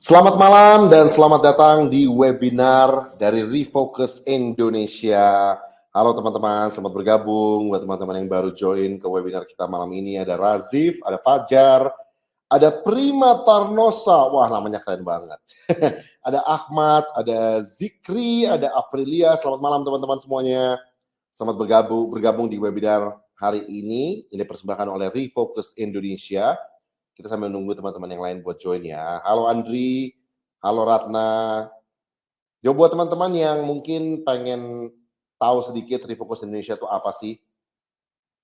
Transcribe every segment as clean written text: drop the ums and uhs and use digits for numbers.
Selamat malam dan selamat datang di webinar dari Refocus Indonesia. Halo teman-teman, selamat bergabung. Buat teman-teman yang baru join ke webinar kita malam ini, ada Razif, ada Fajar, ada Prima Tarnosa. Wah, namanya keren banget. Ada Ahmad, ada Zikri, ada Aprilia. Selamat malam teman-teman semuanya. Selamat bergabung di webinar hari ini. Ini dipersembahkan oleh Refocus Indonesia. Kita sambil nunggu teman-teman yang lain buat join ya. Halo Andri, halo Ratna. Ya buat teman-teman yang mungkin pengen tahu sedikit Refocus Indonesia itu apa sih?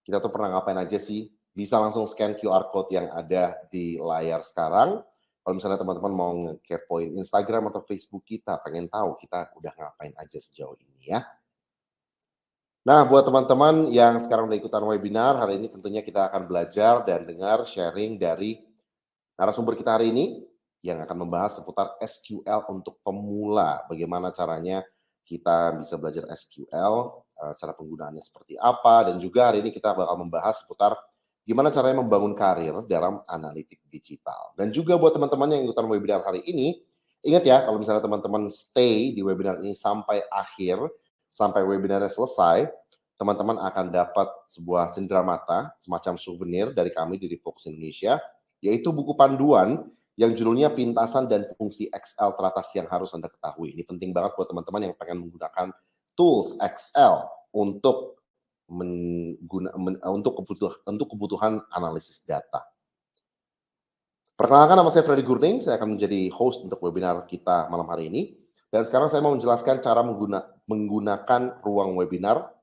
Kita tuh pernah ngapain aja sih? Bisa langsung scan QR code yang ada di layar sekarang. Kalau misalnya teman-teman mau nge-kepoin Instagram atau Facebook kita, pengen tahu kita udah ngapain aja sejauh ini ya. Nah, buat teman-teman yang sekarang udah ikutan webinar, hari ini tentunya kita akan belajar dan dengar sharing dari narasumber kita hari ini yang akan membahas seputar SQL untuk pemula. Bagaimana caranya kita bisa belajar SQL, cara penggunaannya seperti apa, dan juga hari ini kita bakal membahas seputar gimana caranya membangun karir dalam analitik digital. Dan juga buat teman-teman yang ikutan webinar hari ini, ingat ya kalau misalnya teman-teman stay di webinar ini sampai akhir, sampai webinarnya selesai, teman-teman akan dapat sebuah cenderamata, semacam souvenir dari kami di Refocus Indonesia, yaitu buku panduan yang judulnya Pintasan dan Fungsi Excel Teratas yang harus Anda ketahui. Ini penting banget buat teman-teman yang pengen menggunakan tools Excel untuk kebutuhan analisis data. Perkenalkan, nama saya Freddy Gurning, saya akan menjadi host untuk webinar kita malam hari ini. Dan sekarang saya mau menjelaskan cara menggunakan ruang webinar.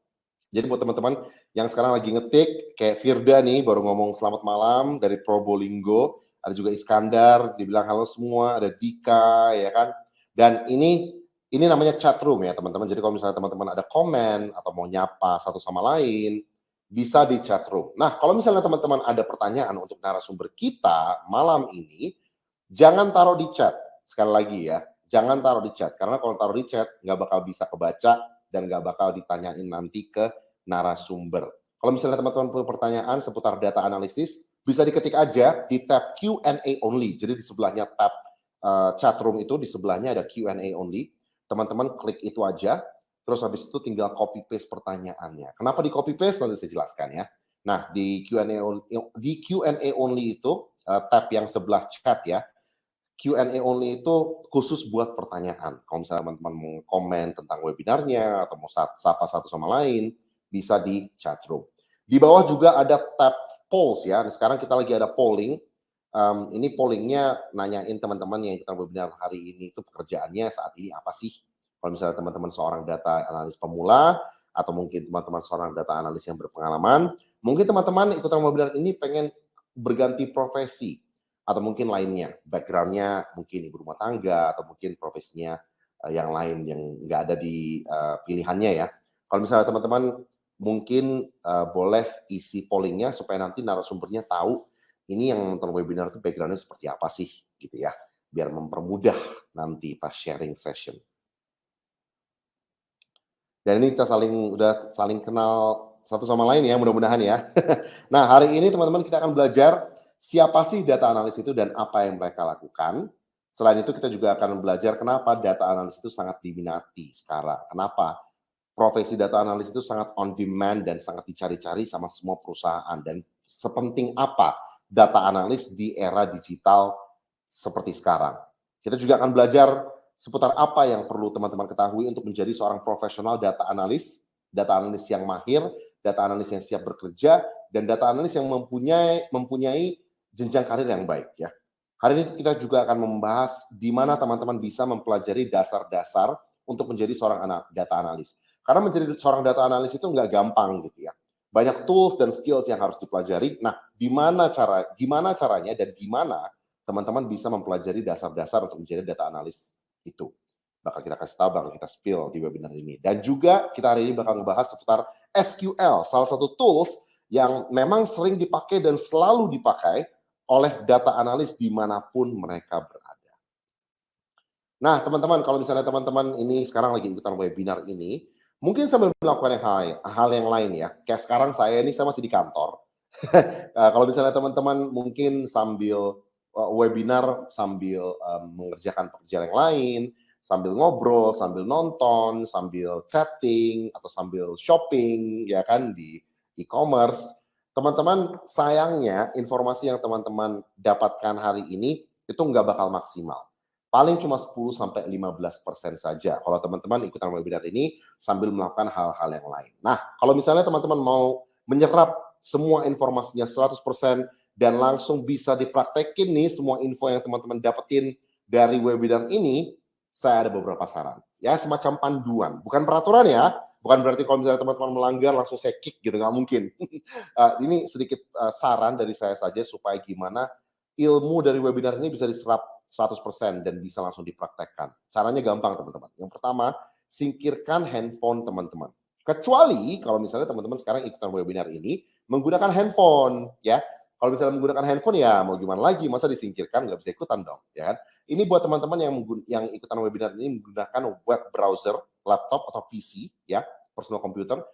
Jadi buat teman-teman yang sekarang lagi ngetik, kayak Firda nih, baru ngomong selamat malam dari Probolinggo, ada juga Iskandar, dibilang halo semua, ada Dika, ya kan. Dan ini namanya chat room ya teman-teman, jadi kalau misalnya teman-teman ada komen atau mau nyapa satu sama lain, bisa di chat room. Nah, kalau misalnya teman-teman ada pertanyaan untuk narasumber kita malam ini, jangan taruh di chat. Sekali lagi ya, jangan taruh di chat, karena kalau taruh di chat nggak bakal bisa kebaca dan nggak bakal ditanyain nanti ke narasumber. Kalau misalnya teman-teman punya pertanyaan seputar data analisis, bisa diketik aja di tab Q&A only. Jadi di sebelahnya tab chat room itu, di sebelahnya ada Q&A only. Teman-teman klik itu aja, terus habis itu tinggal copy paste pertanyaannya. Kenapa di copy paste? Nanti saya jelaskan ya. Nah, di Q&A only itu, tab yang sebelah chat ya, Q&A only itu khusus buat pertanyaan. Kalau misalnya teman-teman mau komen tentang webinarnya atau mau sapa satu sama lain, bisa di chat room. Di bawah juga ada tab polls ya. Sekarang kita lagi ada polling. Ini pollingnya nanyain teman-teman yang ikutan webinar hari ini itu pekerjaannya saat ini apa sih? Kalau misalnya teman-teman seorang data analis pemula atau mungkin teman-teman seorang data analis yang berpengalaman, mungkin teman-teman ikutan webinar ini pengen berganti profesi atau mungkin lainnya, background-nya mungkin ibu rumah tangga atau mungkin profesinya yang lain yang nggak ada di pilihannya ya. Kalau misalnya teman-teman mungkin boleh isi pollingnya supaya nanti narasumbernya tahu ini yang nonton webinar itu background-nya seperti apa sih gitu ya, biar mempermudah nanti pas sharing session. Dan ini kita udah saling kenal satu sama lain ya, mudah-mudahan ya. Nah, hari ini teman-teman kita akan belajar siapa sih data analis itu dan apa yang mereka lakukan. Selain itu kita juga akan belajar kenapa data analis itu sangat diminati sekarang. Kenapa profesi data analis itu sangat on demand dan sangat dicari-cari sama semua perusahaan. Dan sepenting apa data analis di era digital seperti sekarang. Kita juga akan belajar seputar apa yang perlu teman-teman ketahui untuk menjadi seorang profesional data analis yang mahir, data analis yang siap bekerja, dan data analis yang mempunyai jenjang karir yang baik ya. Hari ini kita juga akan membahas di mana teman-teman bisa mempelajari dasar-dasar untuk menjadi seorang data analis. Karena menjadi seorang data analis itu nggak gampang gitu ya. Banyak tools dan skills yang harus dipelajari. Nah, gimana caranya dan gimana teman-teman bisa mempelajari dasar-dasar untuk menjadi data analis itu. Bakal kita kasih tahu, bakal kita spill di webinar ini. Dan juga kita hari ini bakal ngebahas seputar SQL, salah satu tools yang memang sering dipakai dan selalu dipakai oleh data analis dimanapun mereka berada. Nah, teman-teman, kalau misalnya teman-teman ini sekarang lagi ikutan webinar ini, mungkin sambil melakukan hal yang lain ya. Kayak sekarang saya masih di kantor. Kalau misalnya teman-teman mungkin sambil webinar sambil mengerjakan pekerjaan yang lain, sambil ngobrol, sambil nonton, sambil chatting, atau sambil shopping, ya kan, di e-commerce. Teman-teman, sayangnya informasi yang teman-teman dapatkan hari ini itu nggak bakal maksimal. Paling cuma 10-15% saja kalau teman-teman ikutan webinar ini sambil melakukan hal-hal yang lain. Nah, kalau misalnya teman-teman mau menyerap semua informasinya 100% dan langsung bisa dipraktekin nih semua info yang teman-teman dapetin dari webinar ini, saya ada beberapa saran. Ya, semacam panduan, bukan peraturan ya. Bukan berarti kalau misalnya teman-teman melanggar langsung saya kick gitu, nggak mungkin. Ini sedikit saran dari saya saja supaya gimana ilmu dari webinar ini bisa diserap 100% dan bisa langsung dipraktekkan. Caranya gampang teman-teman. Yang pertama, singkirkan handphone teman-teman. Kecuali kalau misalnya teman-teman sekarang ikutan webinar ini menggunakan handphone, ya. Kalau misalnya menggunakan handphone ya mau gimana lagi, masa disingkirkan nggak bisa ikutan dong, ya kan? Ini buat teman-teman yang ikutan webinar ini menggunakan web browser, laptop atau PC, ya, personal computer,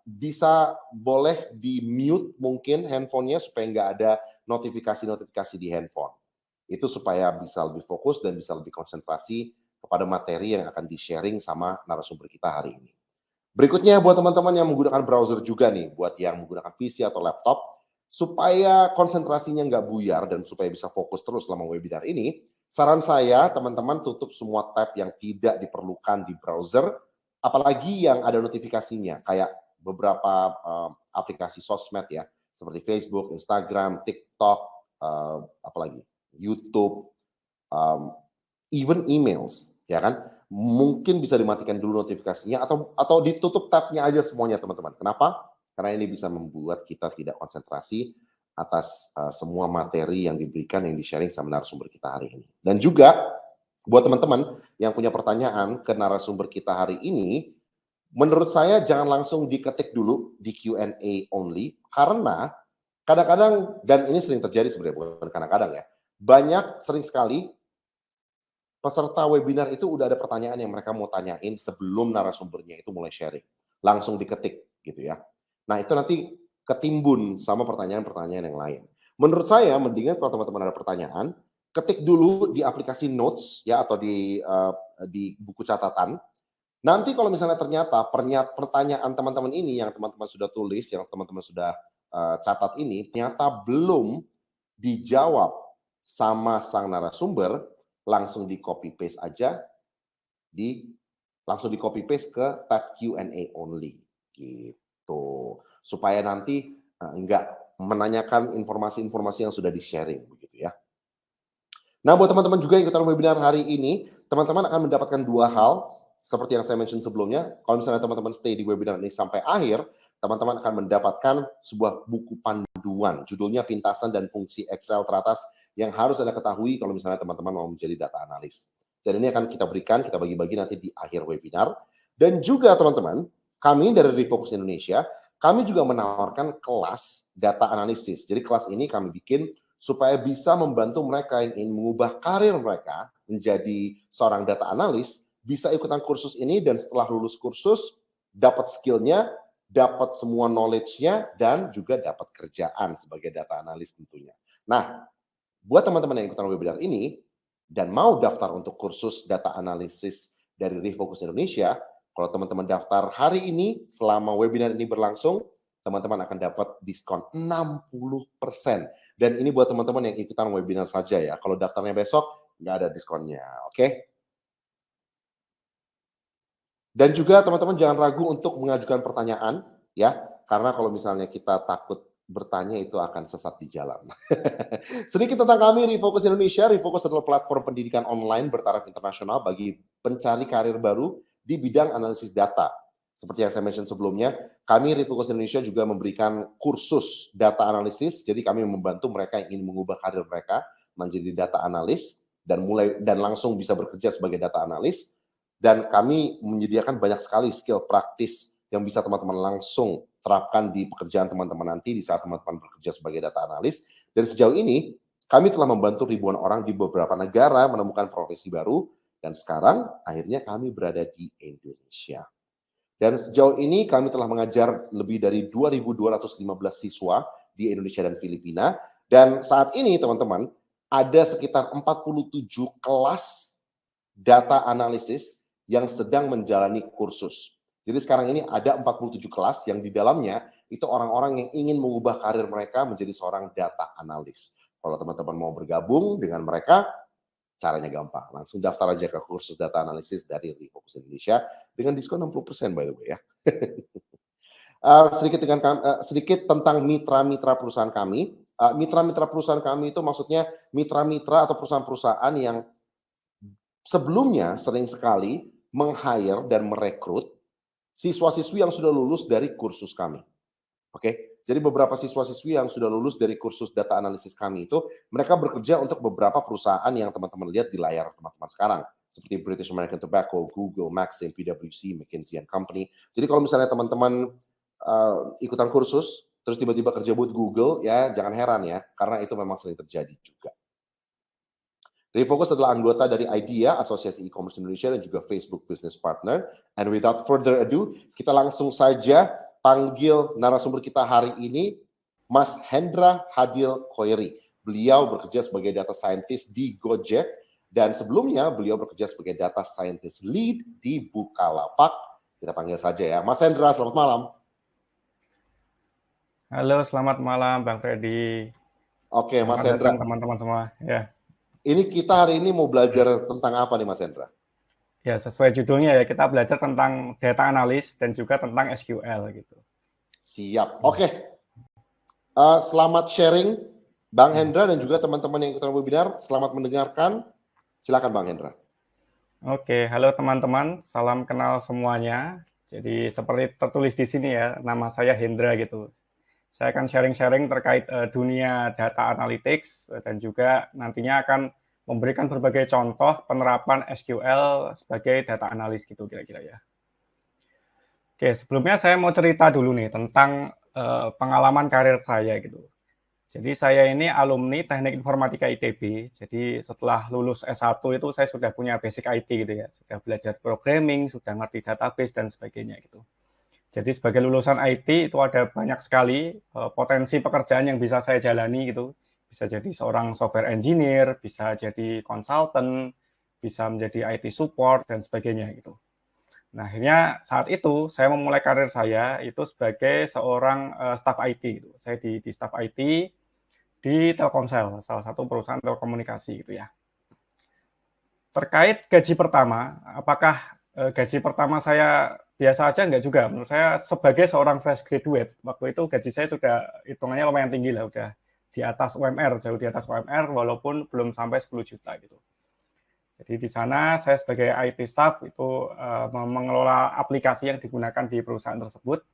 bisa boleh di mute mungkin handphonenya supaya nggak ada notifikasi-notifikasi di handphone. Itu supaya bisa lebih fokus dan bisa lebih konsentrasi kepada materi yang akan di-sharing sama narasumber kita hari ini. Berikutnya buat teman-teman yang menggunakan browser juga nih, buat yang menggunakan PC atau laptop, supaya konsentrasinya nggak buyar dan supaya bisa fokus terus selama webinar ini, saran saya teman-teman tutup semua tab yang tidak diperlukan di browser, apalagi yang ada notifikasinya, kayak beberapa aplikasi sosmed ya, seperti Facebook, Instagram, TikTok, apalagi YouTube, even emails, ya kan? Mungkin bisa dimatikan dulu notifikasinya atau ditutup tab-nya aja semuanya teman-teman. Kenapa? Karena ini bisa membuat kita tidak konsentrasi atas semua materi yang diberikan, yang di-sharing sama narasumber kita hari ini. Dan juga buat teman-teman yang punya pertanyaan ke narasumber kita hari ini, menurut saya jangan langsung diketik dulu di Q&A only, karena kadang-kadang, dan ini sering terjadi sebenarnya, bukan kadang-kadang ya, sering sekali peserta webinar itu udah ada pertanyaan yang mereka mau tanyain sebelum narasumbernya itu mulai sharing. Langsung diketik gitu ya. Nah, itu nanti ketimbun sama pertanyaan-pertanyaan yang lain. Menurut saya mendingan kalau teman-teman ada pertanyaan, ketik dulu di aplikasi notes ya atau di buku catatan. Nanti kalau misalnya ternyata pertanyaan teman-teman ini yang teman-teman sudah tulis, yang teman-teman sudah catat ini ternyata belum dijawab sama sang narasumber, langsung di copy paste aja, langsung di copy paste ke tab Q&A only gitu. Supaya nanti enggak menanyakan informasi-informasi yang sudah di-sharing begitu ya. Nah, buat teman-teman juga yang ikutan webinar hari ini, teman-teman akan mendapatkan dua hal seperti yang saya mention sebelumnya. Kalau misalnya teman-teman stay di webinar ini sampai akhir, teman-teman akan mendapatkan sebuah buku panduan, judulnya Pintasan dan Fungsi Excel Teratas yang harus Anda ketahui kalau misalnya teman-teman mau menjadi data analis. Dan ini akan kita berikan, kita bagi-bagi nanti di akhir webinar. Dan juga teman-teman, kami dari Refocus Indonesia, kami juga menawarkan kelas data analisis. Jadi kelas ini kami bikin supaya bisa membantu mereka yang ingin mengubah karir mereka menjadi seorang data analis, bisa ikutan kursus ini dan setelah lulus kursus, dapat skill-nya, dapat semua knowledge-nya, dan juga dapat kerjaan sebagai data analis tentunya. Nah, buat teman-teman yang ikutan webinar ini, dan mau daftar untuk kursus data analisis dari Refocus Indonesia, kalau teman-teman daftar hari ini, selama webinar ini berlangsung, teman-teman akan dapat diskon 60%. Dan ini buat teman-teman yang ikutan webinar saja ya. Kalau daftarnya besok, nggak ada diskonnya, oke? Dan juga teman-teman jangan ragu untuk mengajukan pertanyaan, ya. Karena kalau misalnya kita takut bertanya itu akan sesat di jalan. Sedikit tentang kami, Refocus Indonesia. Refocus adalah platform pendidikan online bertaraf internasional bagi pencari karir baru di bidang analisis data. Seperti yang saya mention sebelumnya, kami Refocus Indonesia juga memberikan kursus data analisis. Jadi kami membantu mereka yang ingin mengubah karir mereka menjadi data analis dan langsung bisa bekerja sebagai data analis. Dan kami menyediakan banyak sekali skill praktis yang bisa teman-teman langsung terapkan di pekerjaan teman-teman nanti di saat teman-teman bekerja sebagai data analis. Dan sejauh ini kami telah membantu ribuan orang di beberapa negara menemukan profesi baru dan sekarang akhirnya kami berada di Indonesia. Dan sejauh ini kami telah mengajar lebih dari 2.215 siswa di Indonesia dan Filipina. Dan saat ini teman-teman, ada sekitar 47 kelas data analisis yang sedang menjalani kursus. Jadi sekarang ini ada 47 kelas yang di dalamnya itu orang-orang yang ingin mengubah karir mereka menjadi seorang data analis. Kalau teman-teman mau bergabung dengan mereka, caranya gampang. Langsung daftar aja ke kursus data analisis dari Refocus Indonesia dengan diskon 60% by the way ya. Sedikit tentang mitra-mitra perusahaan kami. Mitra-mitra perusahaan kami itu maksudnya mitra-mitra atau perusahaan-perusahaan yang sebelumnya sering sekali meng-hire dan merekrut siswa-siswi yang sudah lulus dari kursus kami. Oke, jadi beberapa siswa-siswi yang sudah lulus dari kursus data analisis kami itu, mereka bekerja untuk beberapa perusahaan yang teman-teman lihat di layar teman-teman sekarang, seperti British American Tobacco, Google, Maxim, PwC, McKinsey & Company. Jadi kalau misalnya teman-teman ikutan kursus, terus tiba-tiba kerja buat Google, ya jangan heran ya, karena itu memang sering terjadi juga. Refocus adalah anggota dari IDEA, Asosiasi E-commerce Indonesia, dan juga Facebook Business Partner. And without further ado, kita langsung saja panggil narasumber kita hari ini, Mas Hendra Hadil Khoiri. Beliau bekerja sebagai data scientist di Gojek, dan sebelumnya beliau bekerja sebagai data scientist lead di Bukalapak. Kita panggil saja ya. Mas Hendra, selamat malam. Halo, selamat malam Bang Freddy. Oke, Mas Hendra. Teman-teman semua. Ya. Ini kita hari ini mau belajar tentang apa nih Mas Hendra? Ya, sesuai judulnya ya, kita belajar tentang data analis dan juga tentang SQL gitu. Siap. Oke. Selamat sharing Bang Hendra dan juga teman-teman yang ikutan webinar. Selamat mendengarkan. Silakan Bang Hendra. Oke, halo teman-teman. Salam kenal semuanya. Jadi seperti tertulis di sini ya, nama saya Hendra gitu. Saya akan sharing-sharing terkait dunia data analytics dan juga nantinya akan memberikan berbagai contoh penerapan SQL sebagai data analis gitu kira-kira ya. Oke, sebelumnya saya mau cerita dulu nih tentang pengalaman karir saya gitu. Jadi saya ini alumni Teknik Informatika ITB. Jadi setelah lulus S1 itu saya sudah punya basic IT gitu ya. Sudah belajar programming, sudah ngerti database dan sebagainya gitu. Jadi sebagai lulusan IT itu ada banyak sekali potensi pekerjaan yang bisa saya jalani gitu. Bisa jadi seorang software engineer, bisa jadi konsultan, bisa menjadi IT support dan sebagainya gitu. Nah, akhirnya saat itu saya memulai karir saya itu sebagai seorang staff IT gitu. Saya di staff IT di Telkomsel, salah satu perusahaan telekomunikasi gitu ya. Terkait gaji pertama, apakah gaji pertama saya biasa aja? Enggak juga. Menurut saya sebagai seorang fresh graduate, waktu itu gaji saya sudah hitungannya lumayan tinggi lah, udah di atas UMR, jauh di atas UMR, walaupun belum sampai 10 juta gitu. Jadi di sana saya sebagai IT staff itu mengelola aplikasi yang digunakan di perusahaan tersebut.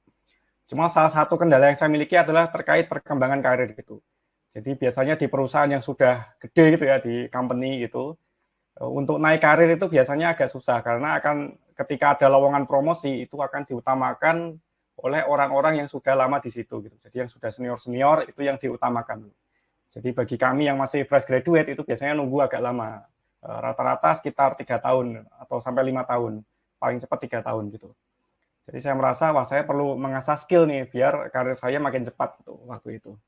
Cuma salah satu kendala yang saya miliki adalah terkait perkembangan karir gitu. Jadi biasanya di perusahaan yang sudah gede gitu ya, di company gitu, untuk naik karir itu biasanya agak susah karena akan ketika ada lowongan promosi itu akan diutamakan oleh orang-orang yang sudah lama di situ gitu. Jadi yang sudah senior-senior itu yang diutamakan. Jadi bagi kami yang masih fresh graduate itu biasanya nunggu agak lama. Rata-rata sekitar 3 tahun atau sampai 5 tahun. Paling cepat 3 tahun gitu. Jadi saya merasa wah saya perlu mengasah skill nih biar karir saya makin cepat gitu waktu itu.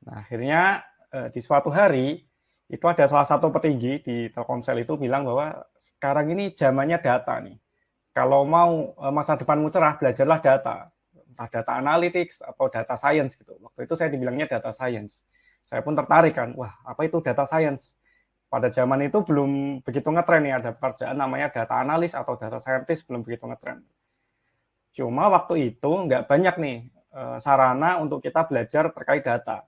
Nah, akhirnya di suatu hari itu ada salah satu petinggi di Telkomsel itu bilang bahwa sekarang ini zamannya data nih. Kalau mau masa depanmu cerah, belajarlah data. Entah data analytics atau data science gitu. Waktu itu saya dibilangnya data science. Saya pun tertarik kan, wah apa itu data science? Pada zaman itu belum begitu ngetren nih, ada pekerjaan namanya data analis atau data scientist, belum begitu ngetren. Cuma waktu itu nggak banyak nih sarana untuk kita belajar terkait data.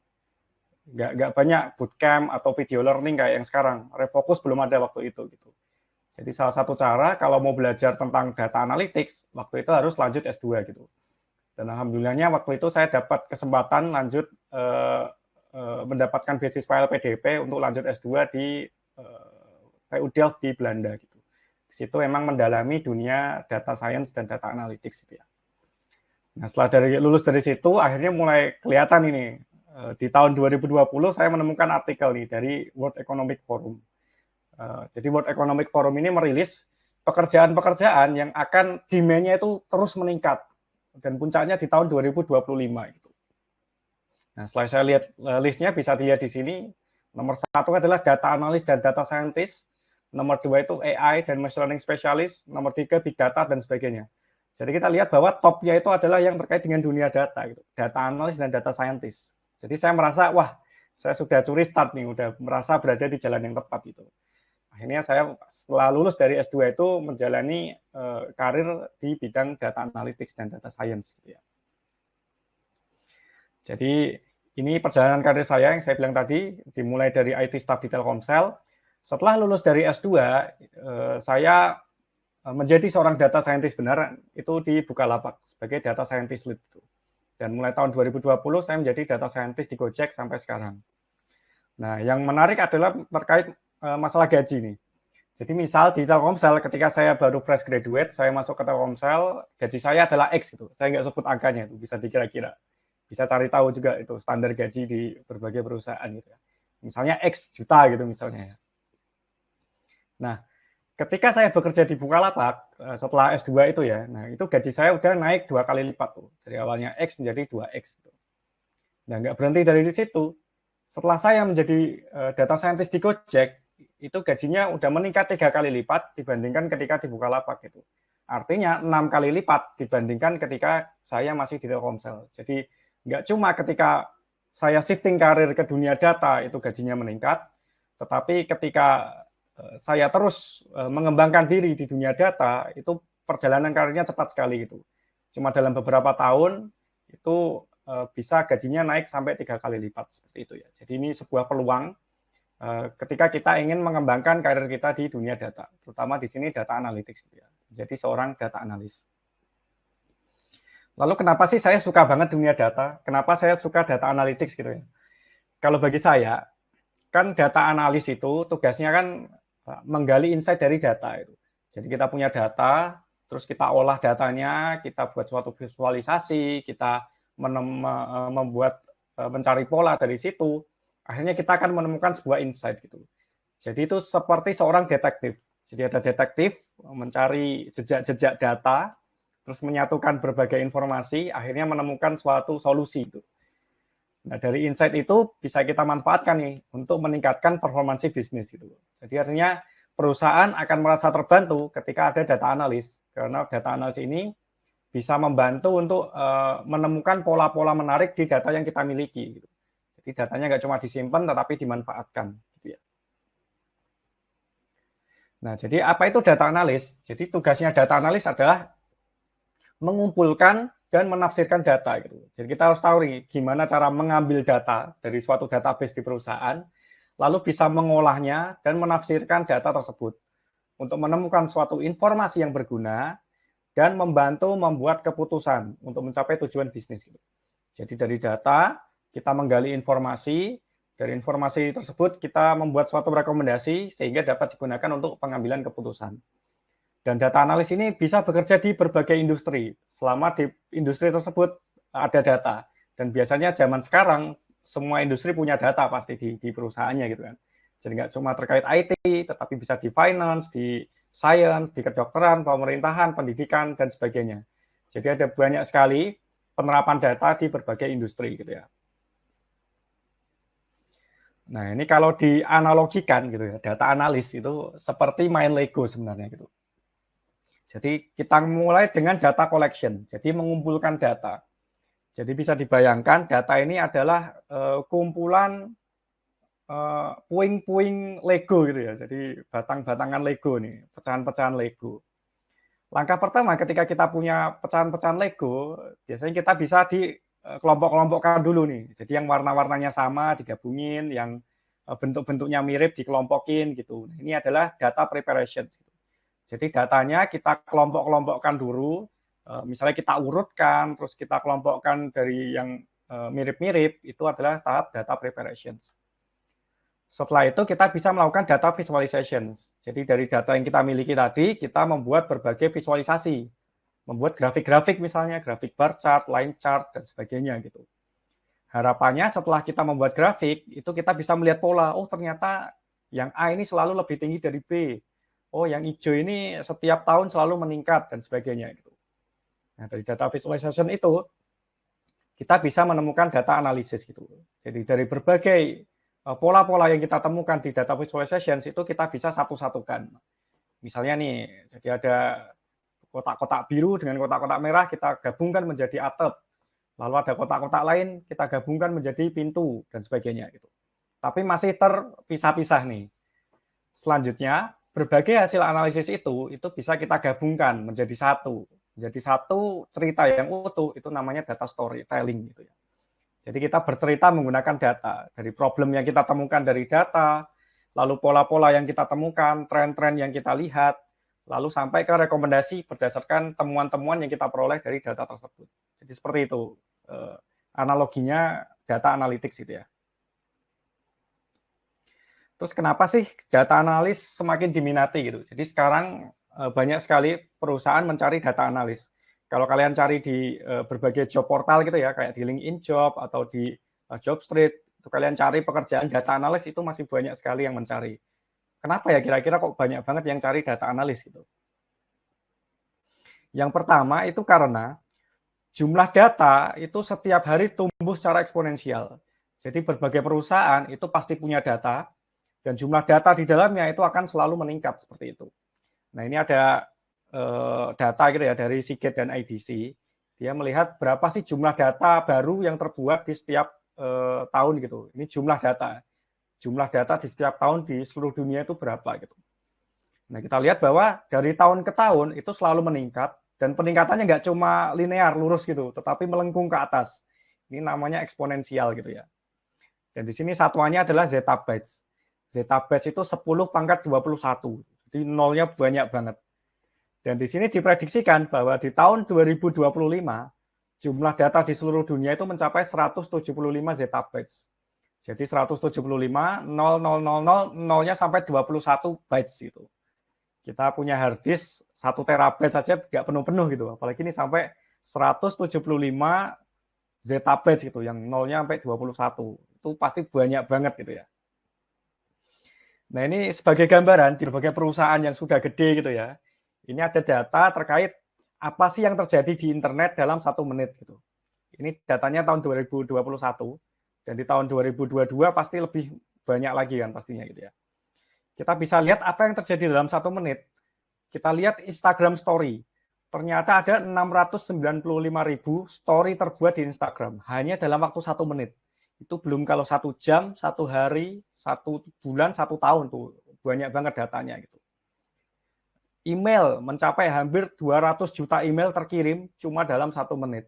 Nggak banyak bootcamp atau video learning kayak yang sekarang. Refocus belum ada waktu itu gitu. Jadi salah satu cara kalau mau belajar tentang data analytics, waktu itu harus lanjut S2 gitu. Dan alhamdulillahnya waktu itu saya dapat kesempatan lanjut mendapatkan beasiswa LPDP untuk lanjut S2 di TU Delft di Belanda gitu. Di situ memang mendalami dunia data science dan data analytics gitu ya. Nah, setelah lulus dari situ akhirnya mulai kelihatan ini. Di tahun 2020 saya menemukan artikel nih dari World Economic Forum. Jadi World Economic Forum ini merilis pekerjaan-pekerjaan yang akan demand-nya itu terus meningkat dan puncaknya di tahun 2025 gitu. Nah, setelah saya lihat listnya, bisa dilihat di sini, nomor 1 adalah data analis dan data scientist, nomor 2 itu AI dan machine learning specialist, nomor 3 big data, dan sebagainya. Jadi kita lihat bahwa topnya itu adalah yang terkait dengan dunia data, gitu. Data analis dan data scientist. Jadi saya merasa, wah, saya sudah curi start nih, udah merasa berada di jalan yang tepat gitu. Akhirnya saya setelah lulus dari S2 itu menjalani karir di bidang data analytics dan data science gitu ya. Jadi ini perjalanan karir saya yang saya bilang tadi, dimulai dari IT staff di Telkomsel. Setelah lulus dari S2, saya menjadi seorang data scientist benar itu di Bukalapak sebagai data scientist lead. Dan mulai tahun 2020 saya menjadi data scientist di Gojek sampai sekarang. Nah, yang menarik adalah terkait masalah gaji nih. Jadi misal di Telkomsel ketika saya baru fresh graduate, saya masuk ke Telkomsel, gaji saya adalah X gitu. Saya nggak sebut angkanya, itu bisa dikira-kira. Bisa cari tahu juga itu standar gaji di berbagai perusahaan gitu ya. Misalnya X juta gitu misalnya. Nah, ketika saya bekerja di Bukalapak setelah S2 itu ya, nah itu gaji saya udah naik 2 kali lipat tuh. Dari awalnya X menjadi 2X gitu. Nah, nggak berhenti dari situ. Setelah saya menjadi data scientist di Gojek, itu gajinya udah meningkat 3 kali lipat dibandingkan ketika di Bukalapak gitu. Artinya 6 kali lipat dibandingkan ketika saya masih di Telkomsel. Jadi nggak cuma ketika saya shifting karir ke dunia data itu gajinya meningkat, tetapi ketika saya terus mengembangkan diri di dunia data, itu perjalanan karirnya cepat sekali gitu. Cuma dalam beberapa tahun itu bisa gajinya naik sampai 3 kali lipat seperti itu ya. Jadi ini sebuah peluang ketika kita ingin mengembangkan karir kita di dunia data, terutama di sini data analytics gitu ya. Jadi seorang data analis. Lalu kenapa sih saya suka banget dunia data? Kenapa saya suka data analytics gitu ya? Kalau bagi saya, kan data analis itu tugasnya kan menggali insight dari data itu. Jadi kita punya data, terus kita olah datanya, kita buat suatu visualisasi, kita membuat mencari pola dari situ. Akhirnya kita akan menemukan sebuah insight gitu. Jadi itu seperti seorang detektif. Jadi ada detektif mencari jejak-jejak data, terus menyatukan berbagai informasi, akhirnya menemukan suatu solusi itu. Nah, dari insight itu bisa kita manfaatkan nih untuk meningkatkan performansi bisnis gitu. Jadi artinya perusahaan akan merasa terbantu ketika ada data analis, karena data analis ini bisa membantu untuk menemukan pola-pola menarik di data yang kita miliki. Gitu. Jadi datanya nggak cuma disimpan, tetapi dimanfaatkan. Gitu ya. Nah, jadi apa itu data analis? Jadi tugasnya data analis adalah mengumpulkan dan menafsirkan data gitu. Jadi kita harus tahu nih gimana cara mengambil data dari suatu database di perusahaan, lalu bisa mengolahnya dan menafsirkan data tersebut untuk menemukan suatu informasi yang berguna dan membantu membuat keputusan untuk mencapai tujuan bisnis. Gitu. Jadi dari data kita menggali informasi, dari informasi tersebut kita membuat suatu rekomendasi sehingga dapat digunakan untuk pengambilan keputusan. Dan data analis ini bisa bekerja di berbagai industri. Selama di industri tersebut ada data. Dan biasanya zaman sekarang semua industri punya data pasti di perusahaannya gitu kan. Jadi nggak cuma terkait IT, tetapi bisa di finance, di science, di kedokteran, pemerintahan, pendidikan, dan sebagainya. Jadi ada banyak sekali penerapan data di berbagai industri gitu ya. Nah ini kalau dianalogikan gitu ya, data analis itu seperti main Lego sebenarnya gitu. Jadi kita mulai dengan data collection, jadi mengumpulkan data. Jadi bisa dibayangkan data ini adalah kumpulan puing-puing Lego gitu ya. Jadi batang-batangan Lego nih, pecahan-pecahan Lego. Langkah pertama ketika kita punya pecahan-pecahan Lego, biasanya kita bisa di kelompok-kelompokkan dulu nih. Jadi yang warna-warnanya sama digabungin, yang bentuk-bentuknya mirip dikelompokin gitu. Ini adalah data preparation. Jadi datanya kita kelompok-kelompokkan dulu, misalnya kita urutkan, terus kita kelompokkan dari yang mirip-mirip, itu adalah tahap data preparation. Setelah itu kita bisa melakukan data visualization. Jadi dari data yang kita miliki tadi, kita membuat berbagai visualisasi. Membuat grafik-grafik misalnya, grafik bar chart, line chart, dan sebagainya gitu. Harapannya setelah kita membuat grafik, itu kita bisa melihat pola, oh ternyata yang A ini selalu lebih tinggi dari B. Oh, yang hijau ini setiap tahun selalu meningkat dan sebagainya gitu. Nah, dari data visualization itu kita bisa menemukan data analisis gitu. Jadi dari berbagai pola-pola yang kita temukan di data visualization itu kita bisa satu-satukan. Misalnya nih, jadi ada kotak-kotak biru dengan kotak-kotak merah kita gabungkan menjadi atap. Lalu ada kotak-kotak lain kita gabungkan menjadi pintu dan sebagainya gitu. Tapi masih terpisah-pisah nih. Selanjutnya, berbagai hasil analisis itu bisa kita gabungkan menjadi satu cerita yang utuh, itu namanya data storytelling gitu ya. Jadi kita bercerita menggunakan data, dari problem yang kita temukan dari data, lalu pola-pola yang kita temukan, tren-tren yang kita lihat, lalu sampai ke rekomendasi berdasarkan temuan-temuan yang kita peroleh dari data tersebut. Jadi seperti itu analoginya data analytics gitu ya. Terus kenapa sih data analis semakin diminati gitu? Jadi sekarang banyak sekali perusahaan mencari data analis. Kalau kalian cari di berbagai job portal gitu ya, kayak di LinkedIn Job atau di Jobstreet, itu kalian cari pekerjaan data analis itu masih banyak sekali yang mencari. Kenapa ya kira-kira kok banyak banget yang cari data analis gitu? Yang pertama itu karena jumlah data itu setiap hari tumbuh secara eksponensial. Jadi berbagai perusahaan itu pasti punya data, dan jumlah data di dalamnya itu akan selalu meningkat seperti itu. Nah ini ada data gitu ya dari Seagate dan IDC. Dia melihat berapa sih jumlah data baru yang terbuat di setiap tahun gitu. Ini jumlah data. Jumlah data di setiap tahun di seluruh dunia itu berapa gitu. Nah kita lihat bahwa dari tahun ke tahun itu selalu meningkat dan peningkatannya nggak cuma linear lurus gitu, tetapi melengkung ke atas. Ini namanya eksponensial gitu ya. Dan di sini satuannya adalah zettabytes. Zettabytes itu 10 pangkat 21. Jadi nolnya banyak banget. Dan di sini diprediksikan bahwa di tahun 2025 jumlah data di seluruh dunia itu mencapai 175 zettabytes. Jadi 175 0,000 sampai 21 bytes itu. Kita punya hard disk 1 terabyte saja nggak penuh-penuh gitu. Apalagi ini sampai 175 zettabytes gitu yang nolnya sampai 21. Itu pasti banyak banget gitu ya. Nah ini sebagai gambaran di berbagai perusahaan yang sudah gede gitu ya. Ini ada data terkait apa sih yang terjadi di internet dalam 1 menit gitu. Ini datanya tahun 2021 dan di tahun 2022 pasti lebih banyak lagi kan pastinya gitu ya. Kita bisa lihat apa yang terjadi dalam 1 menit. Kita lihat Instagram Story. Ternyata ada 695.000 story terbuat di Instagram hanya dalam waktu 1 menit. Itu belum kalau 1 jam, 1 hari, 1 bulan, 1 tahun tuh banyak banget datanya gitu. Email mencapai hampir 200 juta email terkirim cuma dalam 1 menit.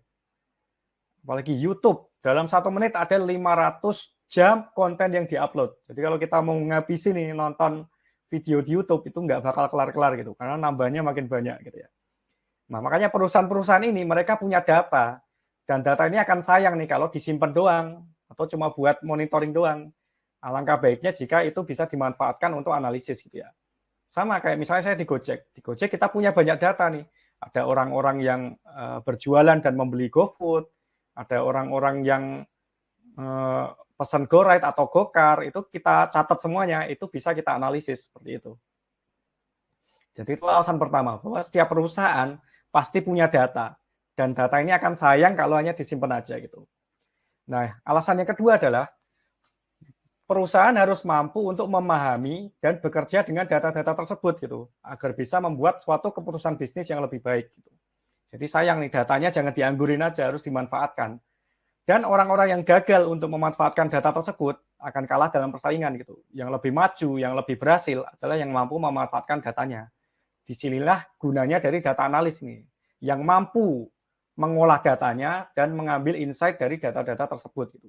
Apalagi YouTube dalam 1 menit ada 500 jam konten yang diupload. Jadi kalau kita mau ngabisin nih nonton video di YouTube itu nggak bakal kelar-kelar gitu karena nambahnya makin banyak gitu ya. Nah makanya perusahaan-perusahaan ini mereka punya data dan data ini akan sayang nih kalau disimpan doang atau cuma buat monitoring doang. Alangkah baiknya jika itu bisa dimanfaatkan untuk analisis gitu ya. Sama kayak misalnya saya di Gojek. Di Gojek kita punya banyak data nih. Ada orang-orang yang berjualan dan membeli GoFood, ada orang-orang yang pesan GoRide atau GoCar, itu kita catat semuanya, itu bisa kita analisis seperti itu. Jadi itu alasan pertama, bahwa setiap perusahaan pasti punya data, dan data ini akan sayang kalau hanya disimpan aja gitu. Nah, alasan yang kedua adalah perusahaan harus mampu untuk memahami dan bekerja dengan data-data tersebut gitu, agar bisa membuat suatu keputusan bisnis yang lebih baik gitu. Jadi sayang nih datanya jangan dianggurin aja, harus dimanfaatkan. Dan orang-orang yang gagal untuk memanfaatkan data tersebut akan kalah dalam persaingan gitu. Yang lebih maju, yang lebih berhasil adalah yang mampu memanfaatkan datanya. Disinilah gunanya dari data analis nih, yang mampu mengolah datanya dan mengambil insight dari data-data tersebut gitu.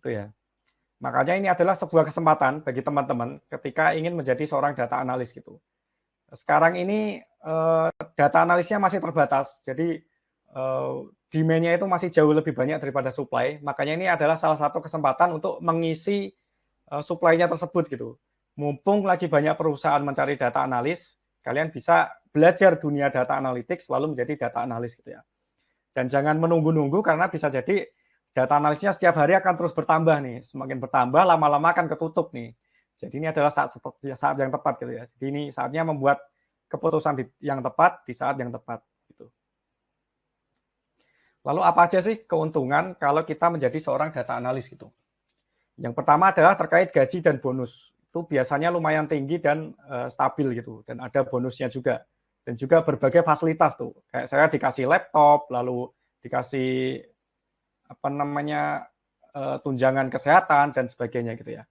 Gitu ya. Makanya ini adalah sebuah kesempatan bagi teman-teman ketika ingin menjadi seorang data analis gitu. Sekarang ini data analisnya masih terbatas, jadi demand-nya itu masih jauh lebih banyak daripada supply. Makanya ini adalah salah satu kesempatan untuk mengisi supply-nya tersebut gitu. Mumpung lagi banyak perusahaan mencari data analis, kalian bisa belajar dunia data analytics lalu menjadi data analis gitu ya. Dan jangan menunggu-nunggu karena bisa jadi data analisnya setiap hari akan terus bertambah nih. Semakin bertambah, lama-lama akan ketutup nih. Jadi ini adalah saat yang tepat gitu ya. Jadi ini saatnya membuat keputusan yang tepat di saat yang tepat gitu. Lalu apa aja sih keuntungan kalau kita menjadi seorang data analis gitu? Yang pertama adalah terkait gaji dan bonus. Itu biasanya lumayan tinggi dan stabil gitu, dan ada bonusnya juga. Dan juga berbagai fasilitas tuh. Kayak saya dikasih laptop, lalu dikasih apa namanya tunjangan kesehatan dan sebagainya gitu ya.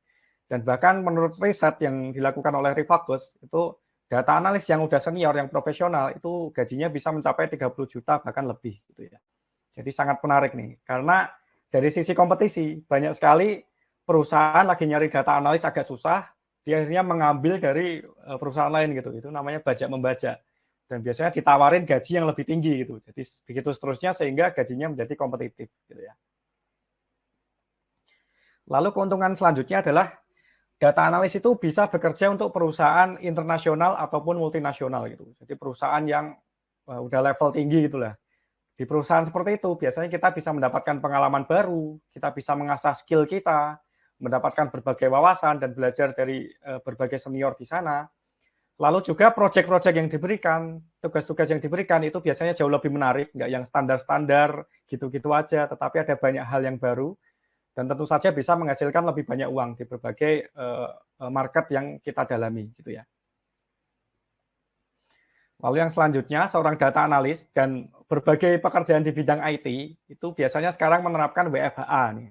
Dan bahkan menurut riset yang dilakukan oleh Rivagus itu data analis yang udah senior, yang profesional itu gajinya bisa mencapai 30 juta bahkan lebih gitu ya. Jadi sangat menarik nih, karena dari sisi kompetisi banyak sekali perusahaan lagi nyari data analis agak susah, dia akhirnya mengambil dari perusahaan lain gitu. Itu namanya bajak membajak. Dan biasanya ditawarin gaji yang lebih tinggi gitu. Jadi begitu seterusnya sehingga gajinya menjadi kompetitif gitu ya. Lalu keuntungan selanjutnya adalah data analis itu bisa bekerja untuk perusahaan internasional ataupun multinasional gitu. Jadi perusahaan yang udah level tinggi gitulah. Di perusahaan seperti itu biasanya kita bisa mendapatkan pengalaman baru, kita bisa mengasah skill kita, mendapatkan berbagai wawasan dan belajar dari berbagai senior di sana. Lalu juga proyek-proyek yang diberikan, tugas-tugas yang diberikan itu biasanya jauh lebih menarik, nggak yang standar-standar gitu-gitu aja, tetapi ada banyak hal yang baru dan tentu saja bisa menghasilkan lebih banyak uang di berbagai market yang kita dalami gitu ya. Lalu yang selanjutnya, seorang data analis dan berbagai pekerjaan di bidang IT itu biasanya sekarang menerapkan WFH nih,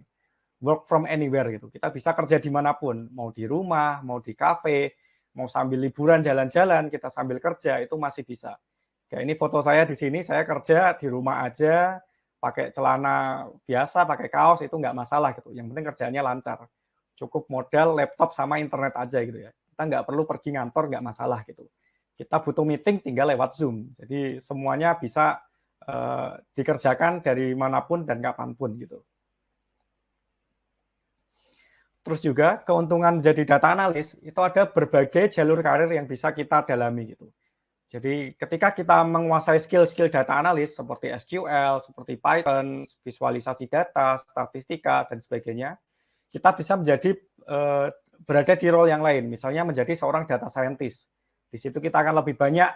work from anywhere gitu. Kita bisa kerja dimanapun, mau di rumah, mau di kafe, mau sambil liburan jalan-jalan, kita sambil kerja itu masih bisa. Kayak ini foto saya di sini, saya kerja di rumah aja, pakai celana biasa, pakai kaos itu nggak masalah gitu. Yang penting kerjaannya lancar. Cukup modal laptop sama internet aja gitu ya. Kita nggak perlu pergi ngantor, nggak masalah gitu. Kita butuh meeting tinggal lewat Zoom. Jadi semuanya bisa dikerjakan dari manapun dan kapanpun gitu. Terus juga keuntungan menjadi data analis itu ada berbagai jalur karir yang bisa kita dalami gitu. Jadi ketika kita menguasai skill-skill data analis seperti SQL, seperti Python, visualisasi data, statistika dan sebagainya, kita bisa menjadi berada di role yang lain, misalnya menjadi seorang data scientist. Di situ kita akan lebih banyak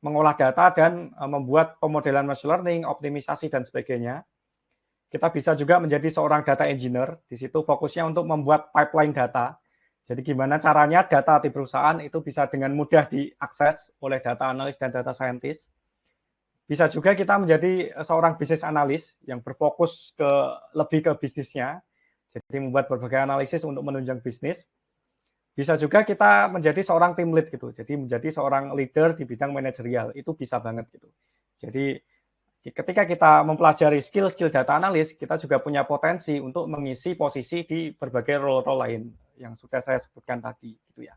mengolah data dan membuat pemodelan machine learning, optimisasi dan sebagainya. Kita bisa juga menjadi seorang data engineer, di situ fokusnya untuk membuat pipeline data. Jadi gimana caranya data di perusahaan itu bisa dengan mudah diakses oleh data analis dan data scientist. Bisa juga kita menjadi seorang business analis yang berfokus lebih ke bisnisnya, jadi membuat berbagai analisis untuk menunjang bisnis. Bisa juga kita menjadi seorang team lead gitu, jadi menjadi seorang leader di bidang manajerial, itu bisa banget gitu. Jadi ketika kita mempelajari skill-skill data analis, kita juga punya potensi untuk mengisi posisi di berbagai role-role lain yang sudah saya sebutkan tadi, gitu ya.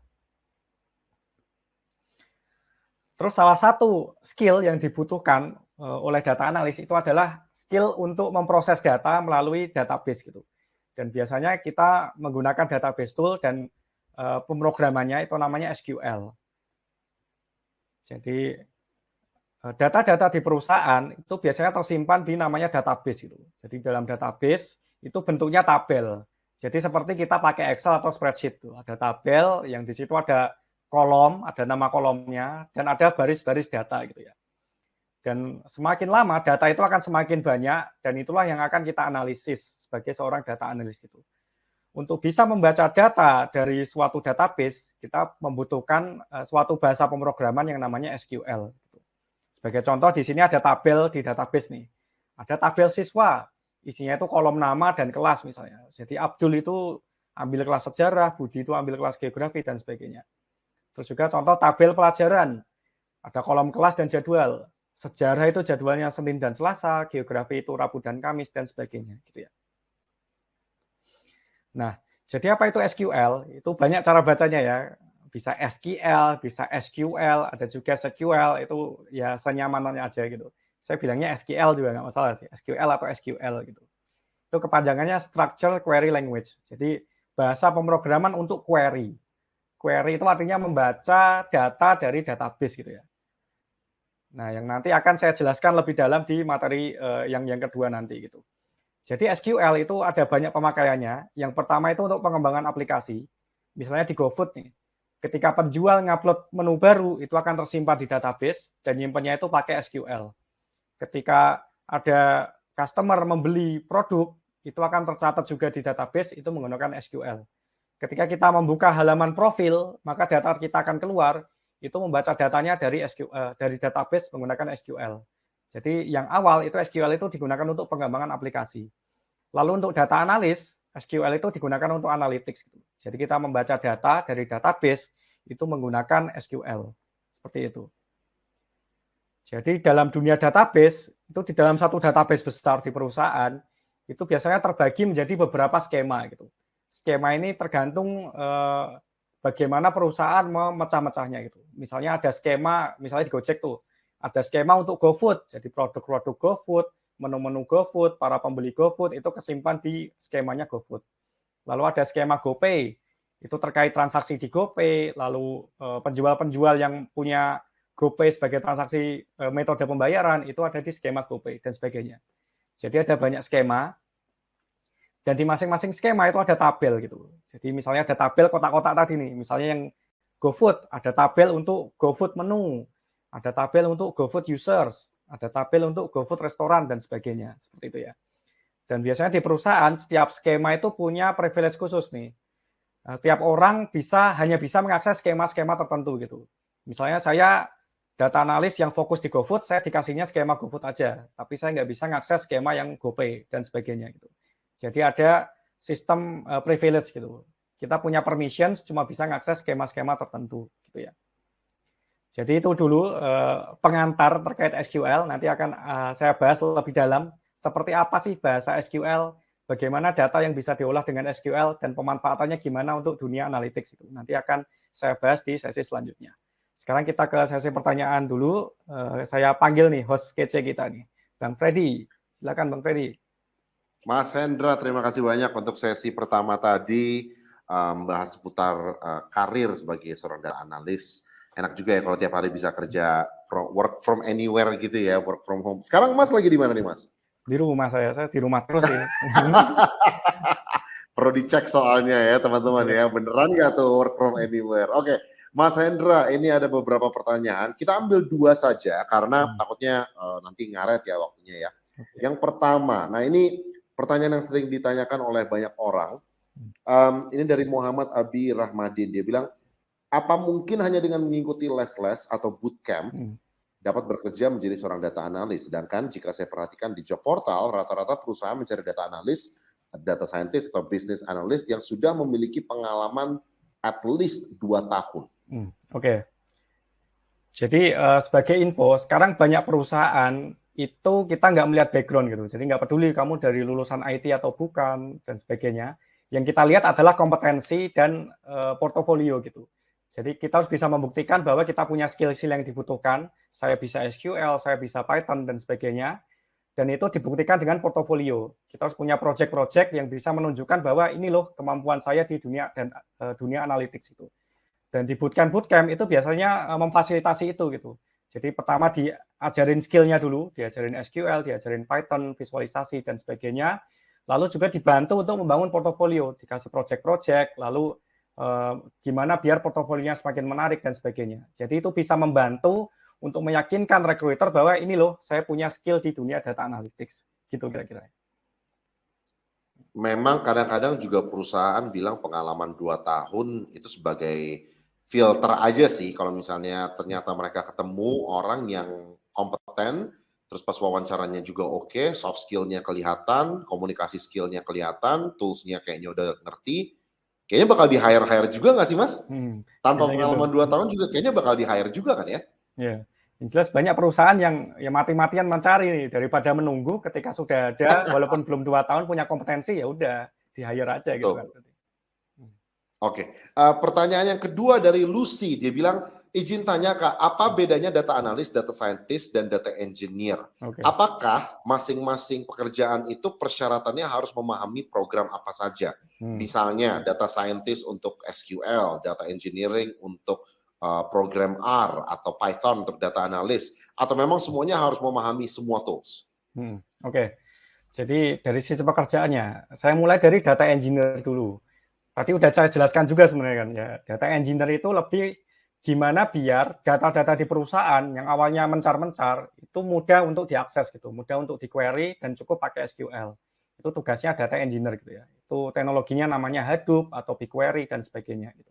Terus salah satu skill yang dibutuhkan oleh data analis itu adalah skill untuk memproses data melalui database gitu. Dan biasanya kita menggunakan database tool dan pemrogramannya itu namanya SQL. Jadi data-data di perusahaan itu biasanya tersimpan di namanya database gitu. Jadi dalam database itu bentuknya tabel. Jadi seperti kita pakai Excel atau spreadsheet tuh. Ada tabel yang di situ ada kolom, ada nama kolomnya dan ada baris-baris data gitu ya. Dan semakin lama data itu akan semakin banyak dan itulah yang akan kita analisis sebagai seorang data analis gitu. Untuk bisa membaca data dari suatu database, kita membutuhkan suatu bahasa pemrograman yang namanya SQL. Sebagai contoh, di sini ada tabel di database nih. Ada tabel siswa, isinya itu kolom nama dan kelas misalnya. Jadi Abdul itu ambil kelas sejarah, Budi itu ambil kelas geografi, dan sebagainya. Terus juga contoh tabel pelajaran, ada kolom kelas dan jadwal. Sejarah itu jadwalnya Senin dan Selasa, geografi itu Rabu dan Kamis, dan sebagainya. Gitu ya. Nah, jadi apa itu SQL? Itu banyak cara bacanya ya. Bisa SQL, bisa SQL, ada juga SQL, itu ya senyamanannya aja gitu. Saya bilangnya SQL juga nggak masalah sih, SQL atau SQL gitu. Itu kepanjangannya Structured Query Language. Jadi bahasa pemrograman untuk query. Query itu artinya membaca data dari database gitu ya. Nah, yang nanti akan saya jelaskan lebih dalam di materi yang kedua nanti gitu. Jadi SQL itu ada banyak pemakaiannya. Yang pertama itu untuk pengembangan aplikasi. Misalnya di GoFood nih. Ketika penjual ngupload menu baru, itu akan tersimpan di database dan nyimpannya itu pakai SQL. Ketika ada customer membeli produk, itu akan tercatat juga di database, itu menggunakan SQL. Ketika kita membuka halaman profil, maka data kita akan keluar, itu membaca datanya dari dari database menggunakan SQL. Jadi yang awal itu SQL itu digunakan untuk pengembangan aplikasi. Lalu untuk data analis, SQL itu digunakan untuk analytics. Jadi kita membaca data dari database itu menggunakan SQL. Seperti itu. Jadi dalam dunia database, itu di dalam satu database besar di perusahaan, itu biasanya terbagi menjadi beberapa skema gitu. Skema ini tergantung bagaimana perusahaan memecah-mecahnya gitu. Misalnya ada skema, misalnya di Gojek tuh, ada skema untuk GoFood, jadi produk-produk GoFood, menu-menu GoFood, para pembeli GoFood itu kesimpan di skemanya GoFood. Lalu ada skema GoPay, itu terkait transaksi di GoPay, lalu penjual-penjual yang punya GoPay sebagai transaksi metode pembayaran itu ada di skema GoPay dan sebagainya. Jadi ada banyak skema dan di masing-masing skema itu ada tabel gitu. Jadi misalnya ada tabel kotak-kotak tadi nih, misalnya yang GoFood ada tabel untuk GoFood menu, ada tabel untuk GoFood users, ada tabel untuk GoFood restoran dan sebagainya, seperti itu ya. Dan biasanya di perusahaan setiap skema itu punya privilege khusus nih. Tiap orang hanya bisa mengakses skema-skema tertentu gitu. Misalnya saya data analis yang fokus di GoFood, saya dikasihnya skema GoFood aja, tapi saya nggak bisa mengakses skema yang GoPay dan sebagainya gitu. Jadi ada sistem privilege gitu. Kita punya permissions, cuma bisa mengakses skema-skema tertentu gitu ya. Jadi itu dulu pengantar terkait SQL. Nanti akan saya bahas lebih dalam seperti apa sih bahasa SQL, bagaimana data yang bisa diolah dengan SQL dan pemanfaatannya gimana untuk dunia analytics itu. Nanti akan saya bahas di sesi selanjutnya. Sekarang kita ke sesi pertanyaan dulu. Saya panggil nih host kece kita nih, Bang Freddy. Silakan Bang Freddy. Mas Hendra, terima kasih banyak untuk sesi pertama tadi bahas seputar karir sebagai seorang data analis. Enak juga ya kalau tiap hari bisa kerja work from anywhere gitu ya, work from home. Sekarang Mas lagi di mana nih Mas? Di rumah saya di rumah terus ini. Perlu dicek soalnya ya teman-teman ya, beneran nggak tuh work from anywhere? Oke. Mas Hendra, ini ada beberapa pertanyaan. Kita ambil 2 saja karena takutnya nanti ngaret ya waktunya ya. Yang pertama, nah ini pertanyaan yang sering ditanyakan oleh banyak orang. Ini dari Muhammad Abi Rahmadin. Dia bilang, apa mungkin hanya dengan mengikuti les-les atau bootcamp dapat bekerja menjadi seorang data analis? Sedangkan jika saya perhatikan di job portal, rata-rata perusahaan mencari data analis, data scientist atau business analyst yang sudah memiliki pengalaman at least 2 tahun. Oke. Jadi sebagai info, sekarang banyak perusahaan itu kita nggak melihat background gitu. Jadi nggak peduli kamu dari lulusan IT atau bukan dan sebagainya. Yang kita lihat adalah kompetensi dan portofolio gitu. Jadi kita harus bisa membuktikan bahwa kita punya skill-skill yang dibutuhkan. Saya bisa SQL, saya bisa Python dan sebagainya. Dan itu dibuktikan dengan portofolio. Kita harus punya project-project yang bisa menunjukkan bahwa ini loh kemampuan saya di dunia analytics itu. Dan di bootcamp itu biasanya memfasilitasi itu gitu. Jadi pertama diajarin skill-nya dulu, diajarin SQL, diajarin Python, visualisasi dan sebagainya. Lalu juga dibantu untuk membangun portofolio, dikasih project-project, lalu gimana biar portofolionya semakin menarik dan sebagainya. Jadi itu bisa membantu untuk meyakinkan recruiter bahwa ini loh saya punya skill di dunia data analytics. Gitu kira-kira. Memang kadang-kadang juga perusahaan bilang pengalaman 2 tahun itu sebagai filter aja sih kalau misalnya ternyata mereka ketemu orang yang kompeten, terus pas wawancaranya juga oke, soft skill-nya kelihatan, komunikasi skill-nya kelihatan, tools-nya kayaknya udah ngerti, kayaknya bakal di-hire juga nggak sih Mas? Tanpa pengalaman 2 tahun juga kayaknya bakal di-hire juga kan ya? Ya, yang jelas banyak perusahaan yang ya mati-matian mencari nih, daripada menunggu ketika sudah ada, walaupun belum 2 tahun punya kompetensi, ya udah di-hire aja gitu kan. Oke, pertanyaan yang kedua dari Lucy, dia bilang, izin tanya Kak, apa bedanya data analis, data scientist, dan data engineer? Apakah masing-masing pekerjaan itu persyaratannya harus memahami program apa saja? Misalnya data scientist untuk SQL, data engineering untuk program R atau Python untuk data analis, atau memang semuanya harus memahami semua tools? Oke, jadi dari sisi pekerjaannya, saya mulai dari data engineer dulu. Tadi udah saya jelaskan juga sebenarnya kan ya, data engineer itu lebih gimana biar data-data di perusahaan yang awalnya mencar-mencar itu mudah untuk diakses gitu, mudah untuk di-query dan cukup pakai SQL. Itu tugasnya data engineer gitu ya. Itu teknologinya namanya Hadoop atau BigQuery dan sebagainya gitu.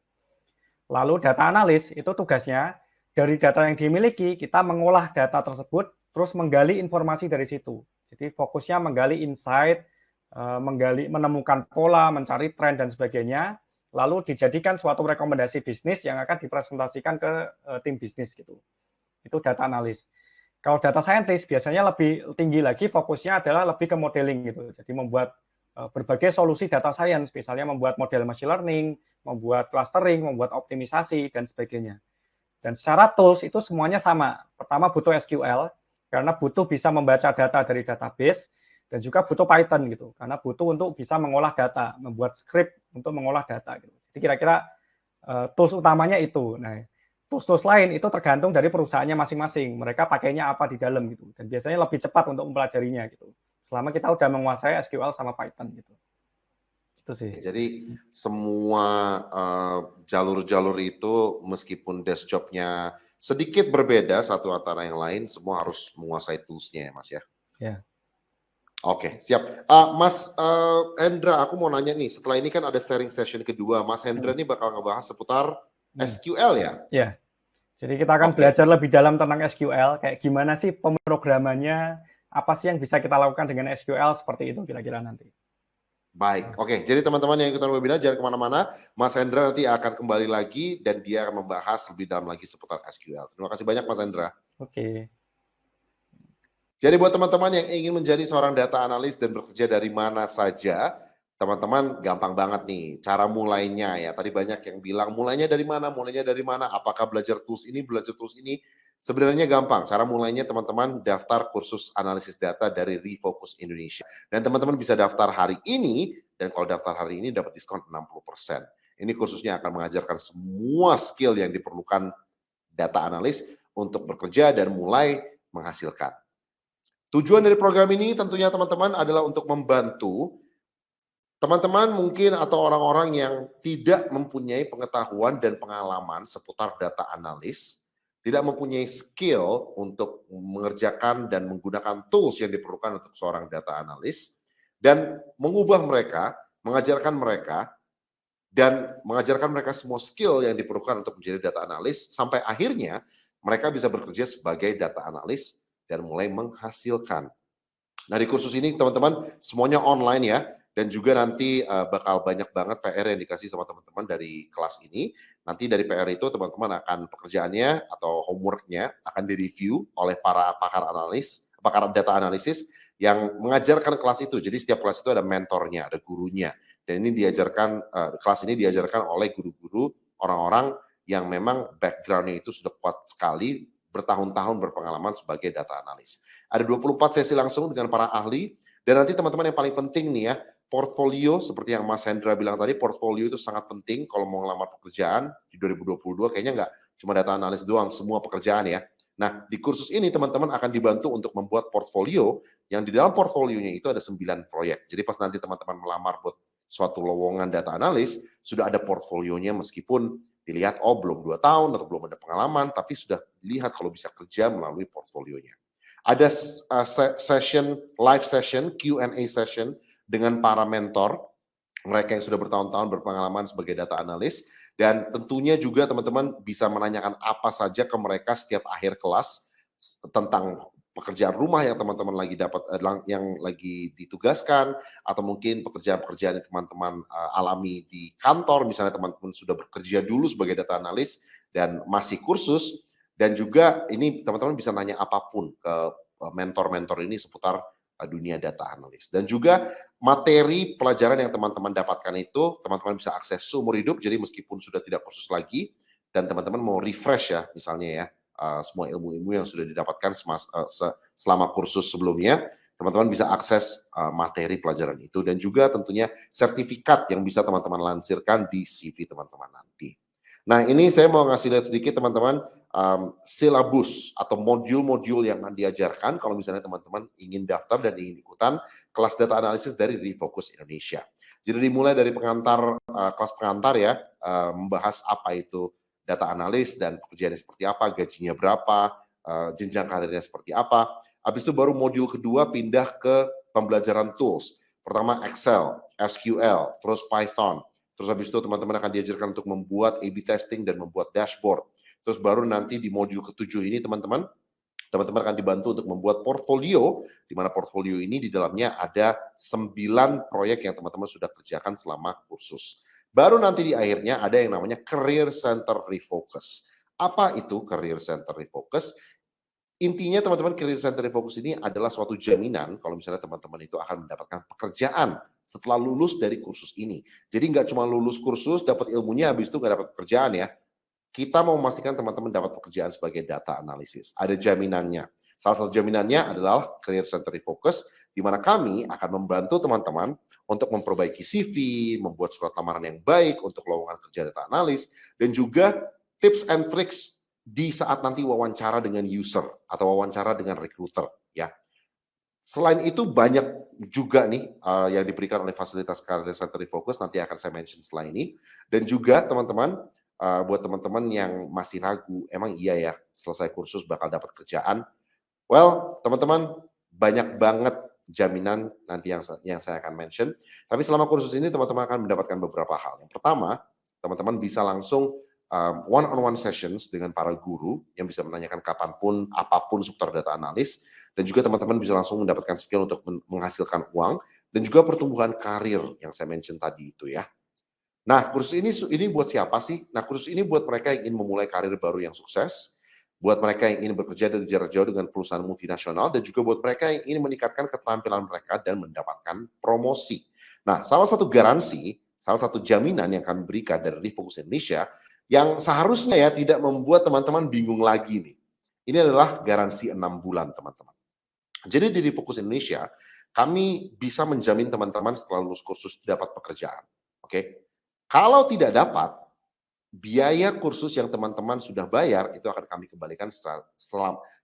Lalu data analis itu tugasnya dari data yang dimiliki kita mengolah data tersebut terus menggali informasi dari situ. Jadi fokusnya menggali insight, menemukan pola, mencari tren dan sebagainya, lalu dijadikan suatu rekomendasi bisnis yang akan dipresentasikan ke tim bisnis gitu. Itu data analis. Kalau data scientist biasanya lebih tinggi lagi, fokusnya adalah lebih ke modeling gitu. Jadi membuat berbagai solusi data science, misalnya membuat model machine learning, membuat clustering, membuat optimisasi, dan sebagainya. Dan secara tools itu semuanya sama. Pertama butuh SQL, karena butuh bisa membaca data dari database, dan juga butuh Python gitu, karena butuh untuk bisa mengolah data, membuat script untuk mengolah data. Gitu. Jadi kira-kira tools utamanya itu. Nah, tools-tools lain itu tergantung dari perusahaannya masing-masing. Mereka pakainya apa di dalam gitu. Dan biasanya lebih cepat untuk mempelajarinya gitu. Selama kita udah menguasai SQL sama Python gitu. Itu sih. Jadi semua jalur-jalur itu meskipun desk job-nya sedikit berbeda satu antara yang lain, semua harus menguasai tools-nya ya Mas ya? Ya. Oke, siap. Mas Hendra, aku mau nanya nih, setelah ini kan ada sharing session kedua, Mas Hendra ini bakal ngebahas seputar SQL ya? Ya, jadi kita akan Oke. belajar lebih dalam tentang SQL, kayak gimana sih pemrogramannya, apa sih yang bisa kita lakukan dengan SQL, seperti itu kira-kira nanti. Baik, oke. Jadi teman-teman yang ikutan webinar jangan kemana-mana, Mas Hendra nanti akan kembali lagi dan dia akan membahas lebih dalam lagi seputar SQL. Terima kasih banyak Mas Hendra. Oke. Jadi buat teman-teman yang ingin menjadi seorang data analis dan bekerja dari mana saja, teman-teman gampang banget nih cara mulainya ya. Tadi banyak yang bilang mulainya dari mana, apakah belajar tools ini, belajar tools ini. Sebenarnya gampang, cara mulainya teman-teman daftar kursus analisis data dari Refocus Indonesia. Dan teman-teman bisa daftar hari ini, dan kalau daftar hari ini dapat diskon 60%. Ini kursusnya akan mengajarkan semua skill yang diperlukan data analis untuk bekerja dan mulai menghasilkan. Tujuan dari program ini tentunya teman-teman adalah untuk membantu teman-teman mungkin atau orang-orang yang tidak mempunyai pengetahuan dan pengalaman seputar data analis, tidak mempunyai skill untuk mengerjakan dan menggunakan tools yang diperlukan untuk seorang data analis, dan mengubah mereka, mengajarkan mereka, dan mengajarkan mereka semua skill yang diperlukan untuk menjadi data analis, sampai akhirnya mereka bisa bekerja sebagai data analis dan mulai menghasilkan. Nah di kursus ini teman-teman semuanya online ya, dan juga nanti bakal banyak banget PR yang dikasih sama teman-teman dari kelas ini. Nanti dari PR itu teman-teman akan pekerjaannya atau homework-nya akan direview oleh para pakar data analisis yang mengajarkan kelas itu. Jadi setiap kelas itu ada mentornya, ada gurunya. Dan ini diajarkan, kelas ini diajarkan oleh guru-guru orang-orang yang memang background-nya itu sudah kuat sekali, bertahun-tahun berpengalaman sebagai data analis. Ada 24 sesi langsung dengan para ahli, dan nanti teman-teman yang paling penting nih ya, portfolio seperti yang Mas Hendra bilang tadi, portfolio itu sangat penting kalau mau ngelamar pekerjaan di 2022, kayaknya nggak cuma data analis doang, semua pekerjaan ya. Nah, di kursus ini teman-teman akan dibantu untuk membuat portfolio, yang di dalam portfolionya itu ada 9 proyek. Jadi pas nanti teman-teman melamar buat suatu lowongan data analis, sudah ada portfolionya meskipun dilihat, oh belum 2 tahun atau belum ada pengalaman, tapi sudah dilihat kalau bisa kerja melalui portfolionya. Ada live session, Q&A session dengan para mentor, mereka yang sudah bertahun-tahun berpengalaman sebagai data analis, dan tentunya juga teman-teman bisa menanyakan apa saja ke mereka setiap akhir kelas tentang pekerjaan rumah yang teman-teman lagi dapat, yang lagi ditugaskan, atau mungkin pekerjaan-pekerjaan yang teman-teman alami di kantor, misalnya teman-teman sudah bekerja dulu sebagai data analis dan masih kursus, dan juga ini teman-teman bisa nanya apapun ke mentor-mentor ini seputar dunia data analis. Dan juga materi pelajaran yang teman-teman dapatkan itu, teman-teman bisa akses seumur hidup, jadi meskipun sudah tidak kursus lagi, dan teman-teman mau refresh ya, misalnya ya, semua ilmu-ilmu yang sudah didapatkan selama kursus sebelumnya, teman-teman bisa akses materi pelajaran itu, dan juga tentunya sertifikat yang bisa teman-teman lansirkan di CV teman-teman nanti. Nah ini saya mau ngasih lihat sedikit teman-teman, silabus atau modul-modul yang diajarkan kalau misalnya teman-teman ingin daftar dan ingin ikutan kelas data analisis dari Refocus Indonesia. Jadi dimulai dari pengantar, kelas pengantar ya, membahas apa itu data analis dan pekerjaannya seperti apa, gajinya berapa, jenjang karirnya seperti apa. Habis itu baru modul kedua pindah ke pembelajaran tools. Pertama Excel, SQL, terus Python. Terus habis itu teman-teman akan diajarkan untuk membuat A/B testing dan membuat dashboard. Terus baru nanti di modul ke-7 ini teman-teman akan dibantu untuk membuat portfolio, di mana portfolio ini di dalamnya ada 9 proyek yang teman-teman sudah kerjakan selama kursus. Baru nanti di akhirnya ada yang namanya Career Center Refocus. Apa itu Career Center Refocus? Intinya teman-teman, Career Center Refocus ini adalah suatu jaminan kalau misalnya teman-teman itu akan mendapatkan pekerjaan setelah lulus dari kursus ini. Jadi nggak cuma lulus kursus, dapat ilmunya, habis itu nggak dapat pekerjaan ya. Kita mau memastikan teman-teman dapat pekerjaan sebagai data analisis. Ada jaminannya. Salah satu jaminannya adalah Career Center Refocus, di mana kami akan membantu teman-teman untuk memperbaiki CV, membuat surat lamaran yang baik untuk lowongan kerja data analis, dan juga tips and tricks di saat nanti wawancara dengan user atau wawancara dengan recruiter. Ya. Selain itu banyak juga nih yang diberikan oleh fasilitas Career Center Refocus, nanti akan saya mention setelah ini. Dan juga teman-teman, buat teman-teman yang masih ragu, emang iya ya selesai kursus bakal dapat kerjaan? Well, teman-teman, banyak banget jaminan nanti yang saya akan mention. Tapi selama kursus ini teman-teman akan mendapatkan beberapa hal. Yang pertama, teman-teman bisa langsung one-on-one sessions dengan para guru yang bisa menanyakan kapanpun, apapun seputar data analis. Dan juga teman-teman bisa langsung mendapatkan skill untuk menghasilkan uang. Dan juga pertumbuhan karir yang saya mention tadi itu ya. Nah, kursus ini buat siapa sih? Nah, kursus ini buat mereka yang ingin memulai karir baru yang sukses, buat mereka yang ingin bekerja dari jarak jauh dengan perusahaan multinasional, dan juga buat mereka yang ingin meningkatkan keterampilan mereka dan mendapatkan promosi. Nah, salah satu garansi, salah satu jaminan yang kami berikan dari Refocus Indonesia, yang seharusnya ya tidak membuat teman-teman bingung lagi nih. Ini adalah garansi 6 bulan, teman-teman. Jadi di Refocus Indonesia, kami bisa menjamin teman-teman setelah lulus kursus dapat pekerjaan. Oke? Kalau tidak dapat, biaya kursus yang teman-teman sudah bayar itu akan kami kembalikan secara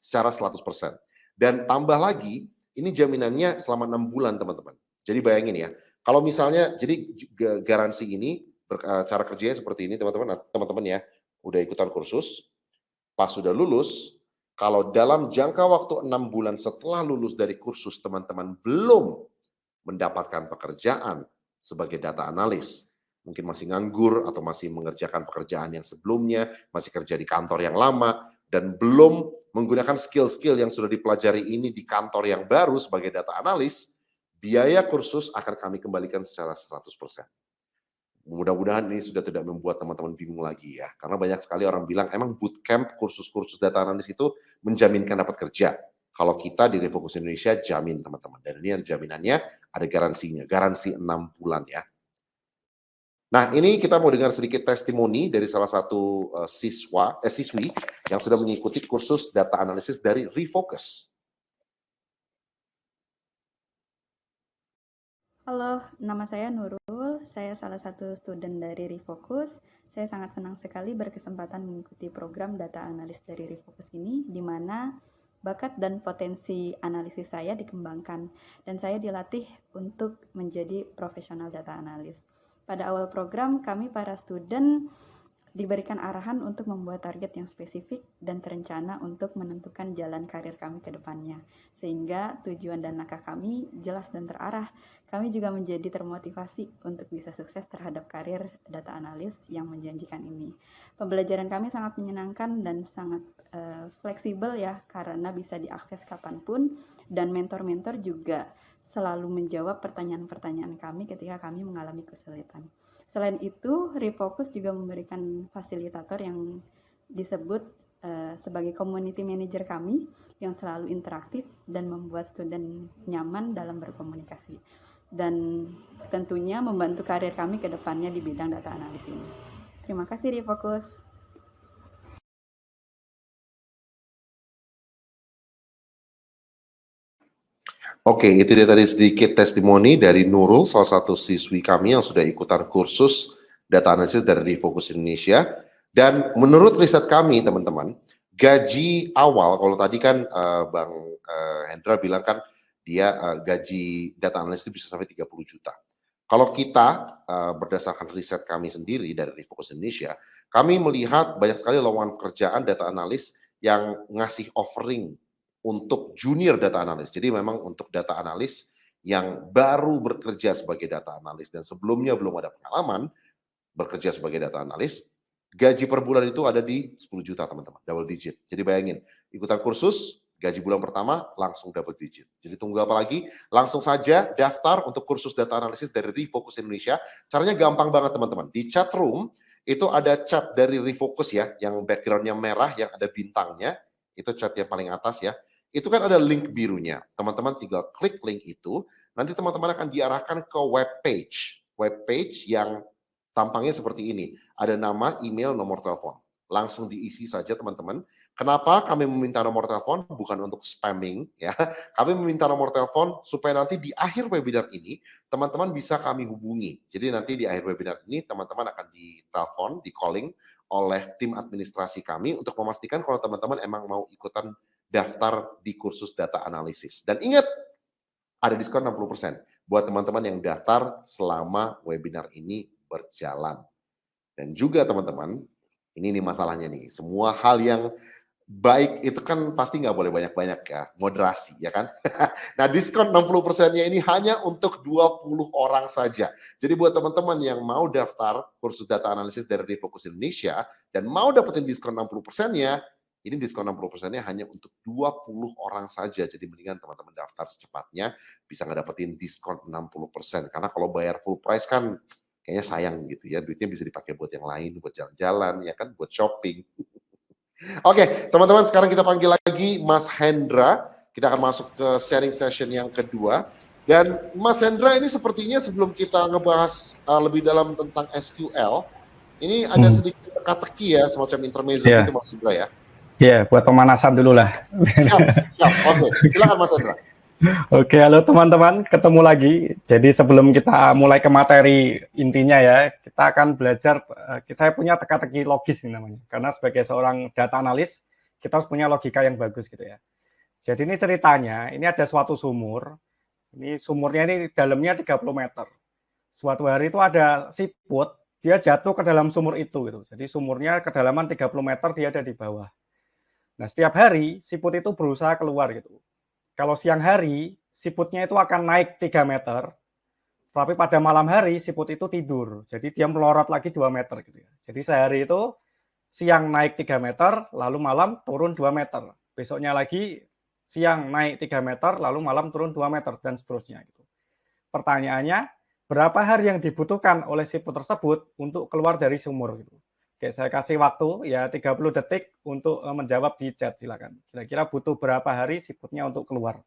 100%. Dan tambah lagi, ini jaminannya selama 6 bulan teman-teman. Jadi bayangin ya, kalau misalnya, jadi garansi ini, cara kerjanya seperti ini teman-teman ya, udah ikutan kursus, pas sudah lulus, kalau dalam jangka waktu 6 bulan setelah lulus dari kursus teman-teman belum mendapatkan pekerjaan sebagai data analis, mungkin masih nganggur atau masih mengerjakan pekerjaan yang sebelumnya, masih kerja di kantor yang lama, dan belum menggunakan skill-skill yang sudah dipelajari ini di kantor yang baru sebagai data analis, biaya kursus akan kami kembalikan secara 100%. Mudah-mudahan ini sudah tidak membuat teman-teman bingung lagi ya, karena banyak sekali orang bilang, emang bootcamp kursus-kursus data analis itu menjaminkan dapat kerja. Kalau kita di Refocus Indonesia jamin teman-teman, dan ini ada jaminannya, ada garansinya, garansi 6 bulan ya. Nah, ini kita mau dengar sedikit testimoni dari salah satu siswi yang sudah mengikuti kursus data analisis dari Refocus. Halo, nama saya Nurul. Saya salah satu student dari Refocus. Saya sangat senang sekali berkesempatan mengikuti program data analis dari Refocus ini, di mana bakat dan potensi analisis saya dikembangkan, dan saya dilatih untuk menjadi profesional data analis. Pada awal program, kami para student diberikan arahan untuk membuat target yang spesifik dan terencana untuk menentukan jalan karir kami ke depannya, sehingga tujuan dan langkah kami jelas dan terarah. Kami juga menjadi termotivasi untuk bisa sukses terhadap karir data analis yang menjanjikan ini. Pembelajaran kami sangat menyenangkan dan sangat fleksibel ya, karena bisa diakses kapanpun, dan mentor-mentor juga selalu menjawab pertanyaan-pertanyaan kami ketika kami mengalami kesulitan. Selain itu, Refocus juga memberikan fasilitator yang disebut sebagai community manager kami, yang selalu interaktif dan membuat student nyaman dalam berkomunikasi, dan tentunya membantu karir kami ke depannya di bidang data analis ini. Terima kasih Refocus. Oke, itu dia tadi sedikit testimoni dari Nurul, salah satu siswi kami yang sudah ikutan kursus data analisis dari Refocus Indonesia. Dan menurut riset kami, teman-teman, gaji awal, kalau tadi kan Bang Hendra bilang kan dia gaji data analis itu bisa sampai 30 juta. Kalau kita berdasarkan riset kami sendiri dari Refocus Indonesia, kami melihat banyak sekali lowongan pekerjaan data analis yang ngasih offering untuk junior data analis. Jadi memang untuk data analis yang baru bekerja sebagai data analis dan sebelumnya belum ada pengalaman bekerja sebagai data analis, gaji per bulan itu ada di 10 juta teman-teman, double digit. Jadi bayangin, ikutan kursus, gaji bulan pertama langsung double digit. Jadi tunggu apa lagi? Langsung saja daftar untuk kursus data analisis dari Refocus Indonesia. Caranya gampang banget teman-teman. Di chat room itu ada chat dari Refocus ya, yang backgroundnya merah, yang ada bintangnya. Itu chat yang paling atas ya. Itu kan ada link birunya. Teman-teman tinggal klik link itu, nanti teman-teman akan diarahkan ke web page. Web page yang tampangnya seperti ini. Ada nama, email, nomor telepon. Langsung diisi saja teman-teman. Kenapa kami meminta nomor telepon? Bukan untuk spamming ya. Kami meminta nomor telepon supaya nanti di akhir webinar ini teman-teman bisa kami hubungi. Jadi nanti di akhir webinar ini teman-teman akan ditelepon, di calling oleh tim administrasi kami untuk memastikan kalau teman-teman emang mau ikutan daftar di kursus data analisis. Dan ingat, ada diskon 60% buat teman-teman yang daftar selama webinar ini berjalan. Dan juga teman-teman, ini nih masalahnya nih, semua hal yang baik itu kan pasti nggak boleh banyak-banyak ya, moderasi ya kan. Nah diskon 60%-nya ini hanya untuk 20 orang saja. Jadi buat teman-teman yang mau daftar kursus data analisis dari Refocus Indonesia dan mau dapetin diskon 60%-nya, ini diskon 60%-nya hanya untuk 20 orang saja. Jadi mendingan teman-teman daftar secepatnya, bisa ngedapetin diskon 60%. Karena kalau bayar full price kan kayaknya sayang gitu ya, duitnya bisa dipakai buat yang lain, buat jalan-jalan ya kan, buat shopping. Oke, teman-teman sekarang kita panggil lagi Mas Hendra. Kita akan masuk ke sharing session yang kedua. Dan Mas Hendra ini sepertinya sebelum kita ngebahas lebih dalam tentang SQL, ini ada sedikit teka-teki ya, semacam intermezzo gitu Mas Hendra ya. Iya, buat pemanasan dulu lah. Siap. Oke, silakan Mas Hendra. Oke, halo teman-teman, ketemu lagi. Jadi sebelum kita mulai ke materi intinya ya, kita akan belajar, saya punya teka-teki logis nih namanya. Karena sebagai seorang data analis, kita harus punya logika yang bagus gitu ya. Jadi ini ceritanya, ini ada suatu sumur, ini sumurnya ini dalamnya 30 meter. Suatu hari itu ada siput, dia jatuh ke dalam sumur itu gitu. Jadi sumurnya kedalaman 30 meter, dia ada di bawah. Nah setiap hari siput itu berusaha keluar gitu. Kalau siang hari, siputnya itu akan naik 3 meter, tapi pada malam hari siput itu tidur. Jadi dia melorot lagi 2 meter gitu ya. Jadi sehari itu siang naik 3 meter, lalu malam turun 2 meter. Besoknya lagi siang naik 3 meter, lalu malam turun 2 meter dan seterusnya gitu. Pertanyaannya, berapa hari yang dibutuhkan oleh siput tersebut untuk keluar dari sumur gitu. Oke, saya kasih waktu ya 30 detik untuk menjawab di chat, silakan. Kira-kira butuh berapa hari siputnya untuk keluar?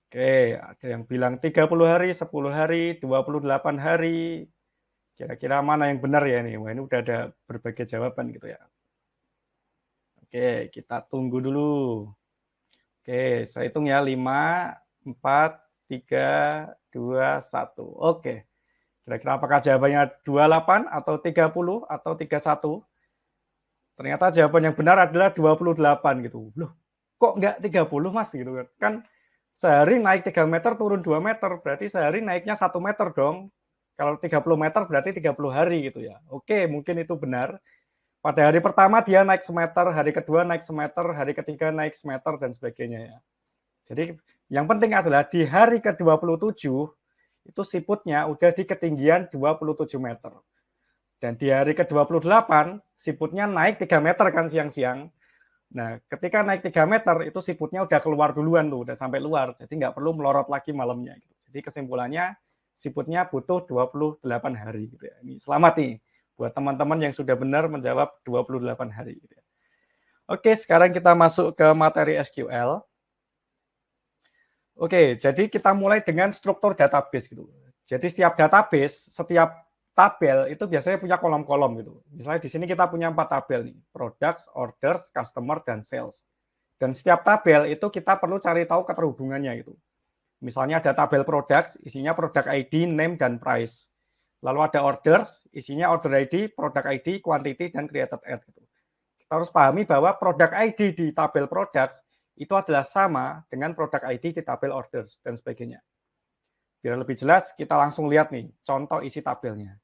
Oke, ada yang bilang 30 hari, 10 hari, 28 hari. Kira-kira mana yang benar ya ini? Wah, ini udah ada berbagai jawaban gitu ya. Oke, kita tunggu dulu. Oke, saya hitung ya 5, 4, 3, 2, 1. Oke. Kira-kira apakah jawabannya 28 atau 30 atau 31? Ternyata jawaban yang benar adalah 28 gitu. Loh, kok enggak 30 Mas gitu kan? Kan sehari naik 3 meter turun 2 meter, berarti sehari naiknya 1 meter dong. Kalau 30 meter berarti 30 hari gitu ya. Oke, mungkin itu benar. Pada hari pertama dia naik semeter, hari kedua naik semeter, hari ketiga naik semeter dan sebagainya ya. Jadi yang penting adalah di hari ke-27 itu siputnya udah di ketinggian 27 meter. Dan di hari ke-28, siputnya naik 3 meter kan siang-siang. Nah, ketika naik 3 meter, itu siputnya udah keluar duluan tuh, udah sampai luar. Jadi nggak perlu melorot lagi malamnya. Jadi kesimpulannya, siputnya butuh 28 hari. Gitu ya. Ini selamat nih, buat teman-teman yang sudah benar menjawab 28 hari. Gitu ya. Oke, sekarang kita masuk ke materi SQL. Oke, jadi kita mulai dengan struktur database gitu. Jadi setiap database, setiap tabel itu biasanya punya kolom-kolom gitu. Misalnya di sini kita punya 4 tabel nih, products, orders, customer, dan sales. Dan setiap tabel itu kita perlu cari tahu keterhubungannya gitu. Misalnya ada tabel products, isinya product ID, name, dan price. Lalu ada orders, isinya order ID, product ID, quantity, dan created at gitu. Kita harus pahami bahwa product ID di tabel products itu adalah sama dengan product ID di tabel orders dan sebagainya. Biar lebih jelas, kita langsung lihat nih contoh isi tabelnya.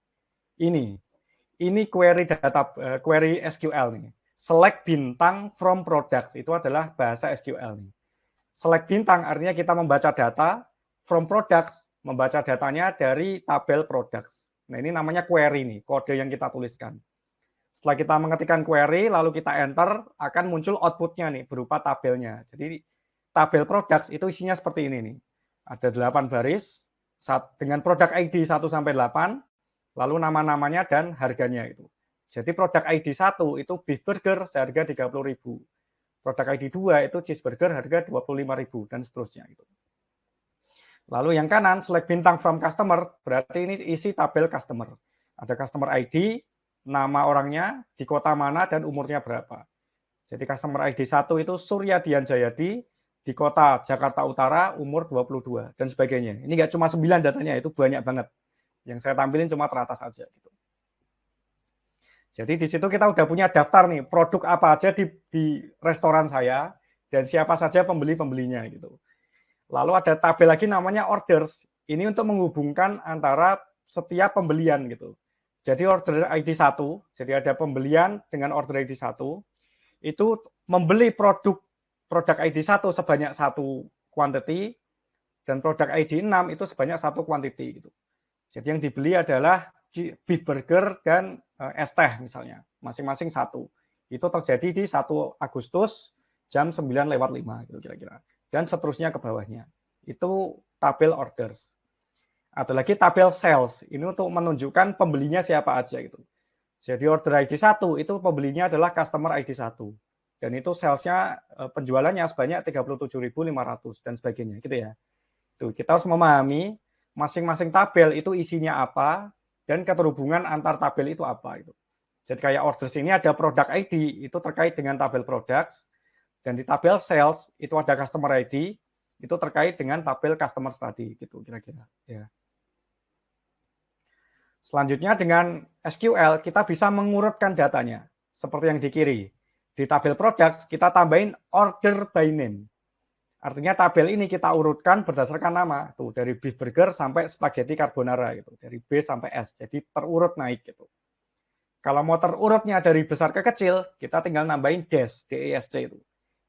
Ini query SQL nih. Select bintang from products itu adalah bahasa SQL nih. Select bintang artinya kita membaca data, from products membaca datanya dari tabel products. Nah, ini namanya query nih, kode yang kita tuliskan. Setelah kita mengetikkan query, lalu kita enter, akan muncul outputnya nih, berupa tabelnya. Jadi, tabel products itu isinya seperti ini nih. Ada 8 baris, dengan produk ID 1 sampai 8, lalu nama-namanya dan harganya itu. Jadi produk ID 1 itu beef burger seharga 30.000. Produk ID 2 itu cheeseburger harga 25.000 dan seterusnya itu. Lalu yang kanan select bintang from customer, berarti ini isi tabel customer. Ada customer ID, nama orangnya, di kota mana dan umurnya berapa. Jadi customer ID 1 itu Surya Dian Jayadi, di kota Jakarta Utara, umur 22 dan sebagainya. Ini nggak cuma 9 datanya, itu banyak banget. Yang saya tampilin cuma teratas aja gitu. Jadi di situ kita udah punya daftar nih, produk apa aja di restoran saya dan siapa saja pembeli-pembelinya gitu. Lalu ada tabel lagi namanya orders. Ini untuk menghubungkan antara setiap pembelian gitu. Jadi order ID 1, jadi ada pembelian dengan order ID 1, itu membeli produk ID 1 sebanyak 1 quantity, dan produk ID 6 itu sebanyak 1 quantity gitu. Jadi yang dibeli adalah beef burger dan es teh misalnya, masing-masing 1. Itu terjadi di 1 Agustus jam 9:05 gitu kira-kira. Dan seterusnya ke bawahnya. Itu tabel orders. Ada lagi tabel sales. Ini untuk menunjukkan pembelinya siapa aja gitu. Jadi order ID 1 itu pembelinya adalah customer ID 1. Dan itu salesnya penjualannya sebanyak 37.500 dan sebagainya gitu ya. Tuh, kita harus memahami masing-masing tabel itu isinya apa dan keterhubungan antar tabel itu apa itu. Jadi kayak orders ini ada product ID itu terkait dengan tabel products, dan di tabel sales itu ada customer ID itu terkait dengan tabel customer tadi gitu kira-kira ya. Selanjutnya dengan SQL kita bisa mengurutkan datanya seperti yang di kiri. Di tabel products kita tambahin order by name. Artinya tabel ini kita urutkan berdasarkan nama, tuh dari beef burger sampai spaghetti carbonara gitu, dari B sampai S. Jadi terurut naik gitu. Kalau mau terurutnya dari besar ke kecil, kita tinggal nambahin dash, DESC itu.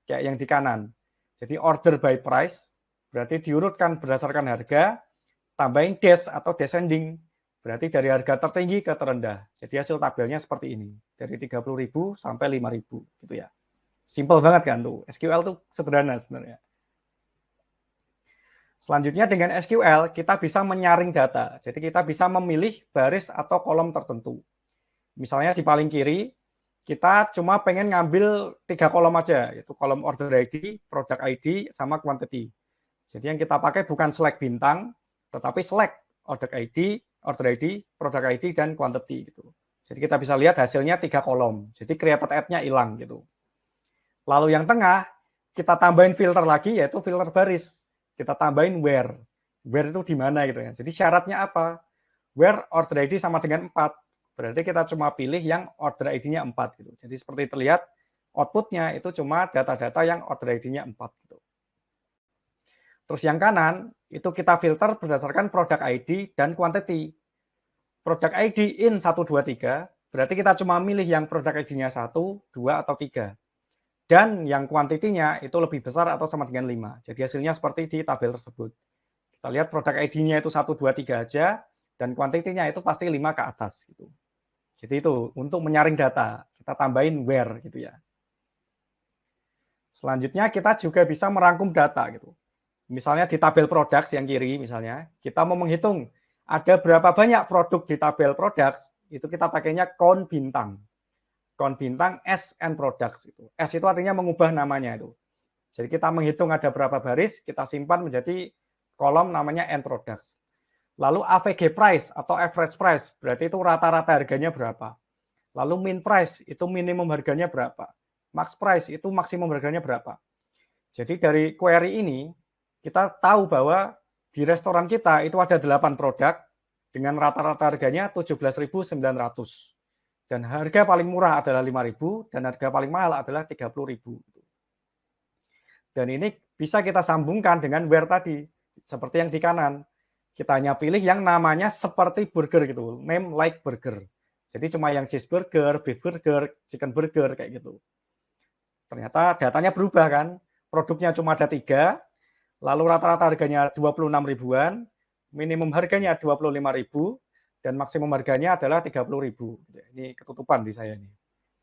Kayak yang di kanan. Jadi order by price, berarti diurutkan berdasarkan harga, tambahin dash atau descending, berarti dari harga tertinggi ke terendah. Jadi hasil tabelnya seperti ini, dari 30.000 sampai 5.000 gitu ya. Simple banget kan tuh, SQL tuh sederhana sebenarnya. Selanjutnya dengan SQL kita bisa menyaring data. Jadi kita bisa memilih baris atau kolom tertentu. Misalnya di paling kiri kita cuma pengen ngambil 3 kolom aja, yaitu kolom order ID, product ID, sama quantity. Jadi yang kita pakai bukan select bintang, tetapi select order ID, product ID, dan quantity gitu. Jadi kita bisa lihat hasilnya 3 kolom. Jadi created at-nya hilang gitu. Lalu yang tengah kita tambahin filter lagi, yaitu filter baris. Kita tambahin where. Where itu di mana gitu ya. Jadi syaratnya apa? Where order ID sama dengan 4. Berarti kita cuma pilih yang order ID-nya 4 gitu. Jadi seperti terlihat output-nya itu cuma data-data yang order ID-nya 4 gitu. Terus yang kanan itu kita filter berdasarkan product ID dan quantity. Product ID in 1, 2, 3, berarti kita cuma milih yang product ID-nya 1, 2, atau 3. Dan yang kuantitinya itu lebih besar atau sama dengan 5. Jadi hasilnya seperti di tabel tersebut. Kita lihat produk ID-nya itu 1, 2, 3 aja, dan kuantitinya itu pasti 5 ke atas. Gitu. Jadi itu untuk menyaring data, kita tambahin where gitu ya. Selanjutnya kita juga bisa merangkum data gitu. Misalnya di tabel products yang kiri misalnya, kita mau menghitung ada berapa banyak produk di tabel products, itu kita pakainya count bintang. Count bintang S and products itu. S itu artinya mengubah namanya itu. Jadi kita menghitung ada berapa baris, kita simpan menjadi kolom namanya end products. Lalu AVG price atau average price, berarti itu rata-rata harganya berapa. Lalu min price itu minimum harganya berapa. Max price itu maksimum harganya berapa. Jadi dari query ini kita tahu bahwa di restoran kita itu ada 8 produk dengan rata-rata harganya 17.900. Dan harga paling murah adalah 5.000 dan harga paling mahal adalah 30.000. Dan ini bisa kita sambungkan dengan where tadi, seperti yang di kanan. kita hanya pilih yang namanya seperti burger gitu, name like burger. Jadi cuma yang cheeseburger, beef burger, chicken burger kayak gitu. Ternyata datanya berubah kan, produknya cuma ada 3, lalu rata-rata harganya 26 ribuan, minimum harganya 25 ribu, dan maksimum harganya adalah 30 ribu. Ini ketutupan di saya nih.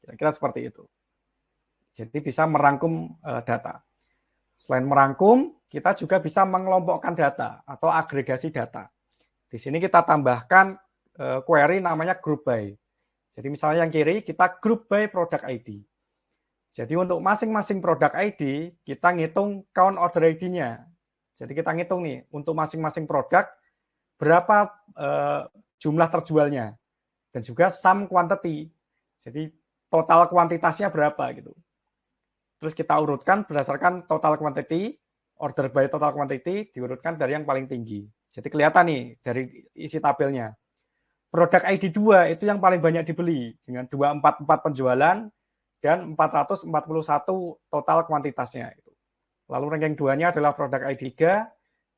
Kira-kira seperti itu. Jadi bisa merangkum data. Selain merangkum, kita juga bisa mengelompokkan data atau agregasi data. Di sini kita tambahkan query namanya group by. Jadi misalnya yang kiri kita group by product ID. Jadi untuk masing-masing produk ID, kita ngitung count order ID-nya. Jadi kita ngitung nih, untuk masing-masing produk, berapa jumlah terjualnya. Dan juga sum quantity. Jadi total kuantitasnya berapa gitu. Terus kita urutkan berdasarkan total quantity, order by total quantity, diurutkan dari yang paling tinggi. Jadi kelihatan nih, dari isi tabelnya. Produk ID 2 itu yang paling banyak dibeli, dengan 244 penjualan, dan 441 total kuantitasnya. Lalu ranking 2-nya adalah produk ID 3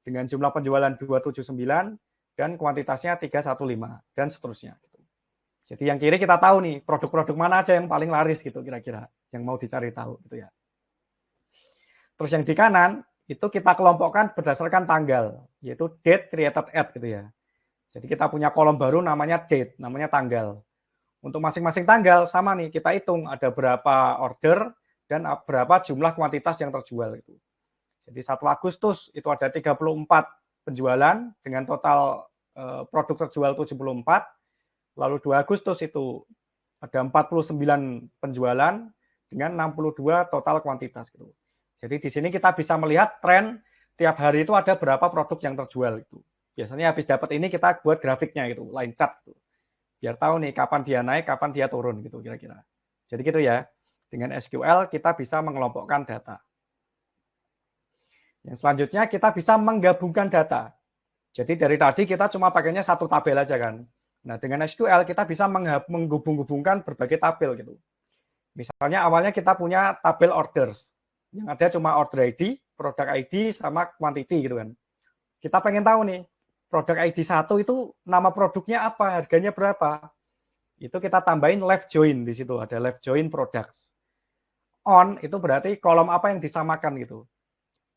dengan jumlah penjualan 279 dan kuantitasnya 315 dan seterusnya. Jadi yang kiri kita tahu nih produk-produk mana aja yang paling laris gitu kira-kira yang mau dicari tahu gitu ya. Terus yang di kanan itu kita kelompokkan berdasarkan tanggal, yaitu date created at gitu ya. Jadi kita punya kolom baru namanya date, namanya tanggal. Untuk masing-masing tanggal sama nih, kita hitung ada berapa order dan berapa jumlah kuantitas yang terjual itu. Jadi 1 Agustus itu ada 34 penjualan dengan total produk terjual 74. Lalu 2 Agustus itu ada 49 penjualan dengan 62 total kuantitas gitu. Jadi di sini kita bisa melihat tren tiap hari itu ada berapa produk yang terjual itu. Biasanya habis dapat ini kita buat grafiknya gitu, line chart gitu. Biar tahu nih kapan dia naik, kapan dia turun gitu kira-kira. Jadi gitu ya. Dengan SQL kita bisa mengelompokkan data. Yang selanjutnya kita bisa menggabungkan data. Jadi dari tadi kita cuma pakainya satu tabel aja kan. Nah, dengan SQL kita bisa menghubung-hubungkan berbagai tabel gitu. Misalnya awalnya kita punya tabel orders. Yang ada cuma order ID, product ID sama quantity gitu kan. Kita pengen tahu nih produk ID 1 itu nama produknya apa, harganya berapa. Itu kita tambahin left join di situ, ada left join products. On itu berarti kolom apa yang disamakan gitu.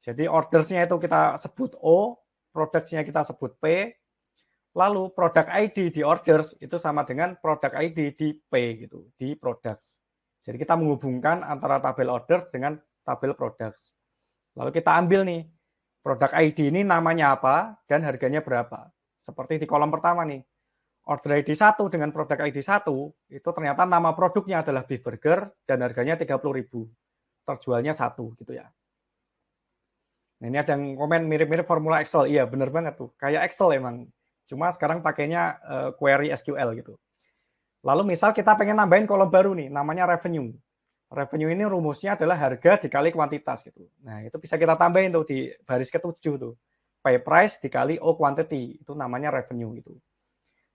Jadi ordersnya itu kita sebut O, productsnya kita sebut P, lalu product ID di orders itu sama dengan product ID di P gitu, di products. Jadi kita menghubungkan antara tabel order dengan tabel products. Lalu kita ambil nih, produk ID ini namanya apa dan harganya berapa. Seperti di kolom pertama nih. Order ID 1 dengan produk ID 1 itu ternyata nama produknya adalah beef burger dan harganya 30.000. Terjualnya 1 gitu ya. Nah, ini ada yang komen mirip-mirip formula Excel. Iya, benar banget tuh. Kayak Excel emang. Cuma sekarang pakainya query SQL gitu. Lalu misal kita pengen nambahin kolom baru nih, namanya revenue. Revenue ini rumusnya adalah harga dikali kuantitas gitu. Nah, itu bisa kita tambahin tuh di baris ke-7 tuh. Pay price dikali O quantity, itu namanya revenue gitu.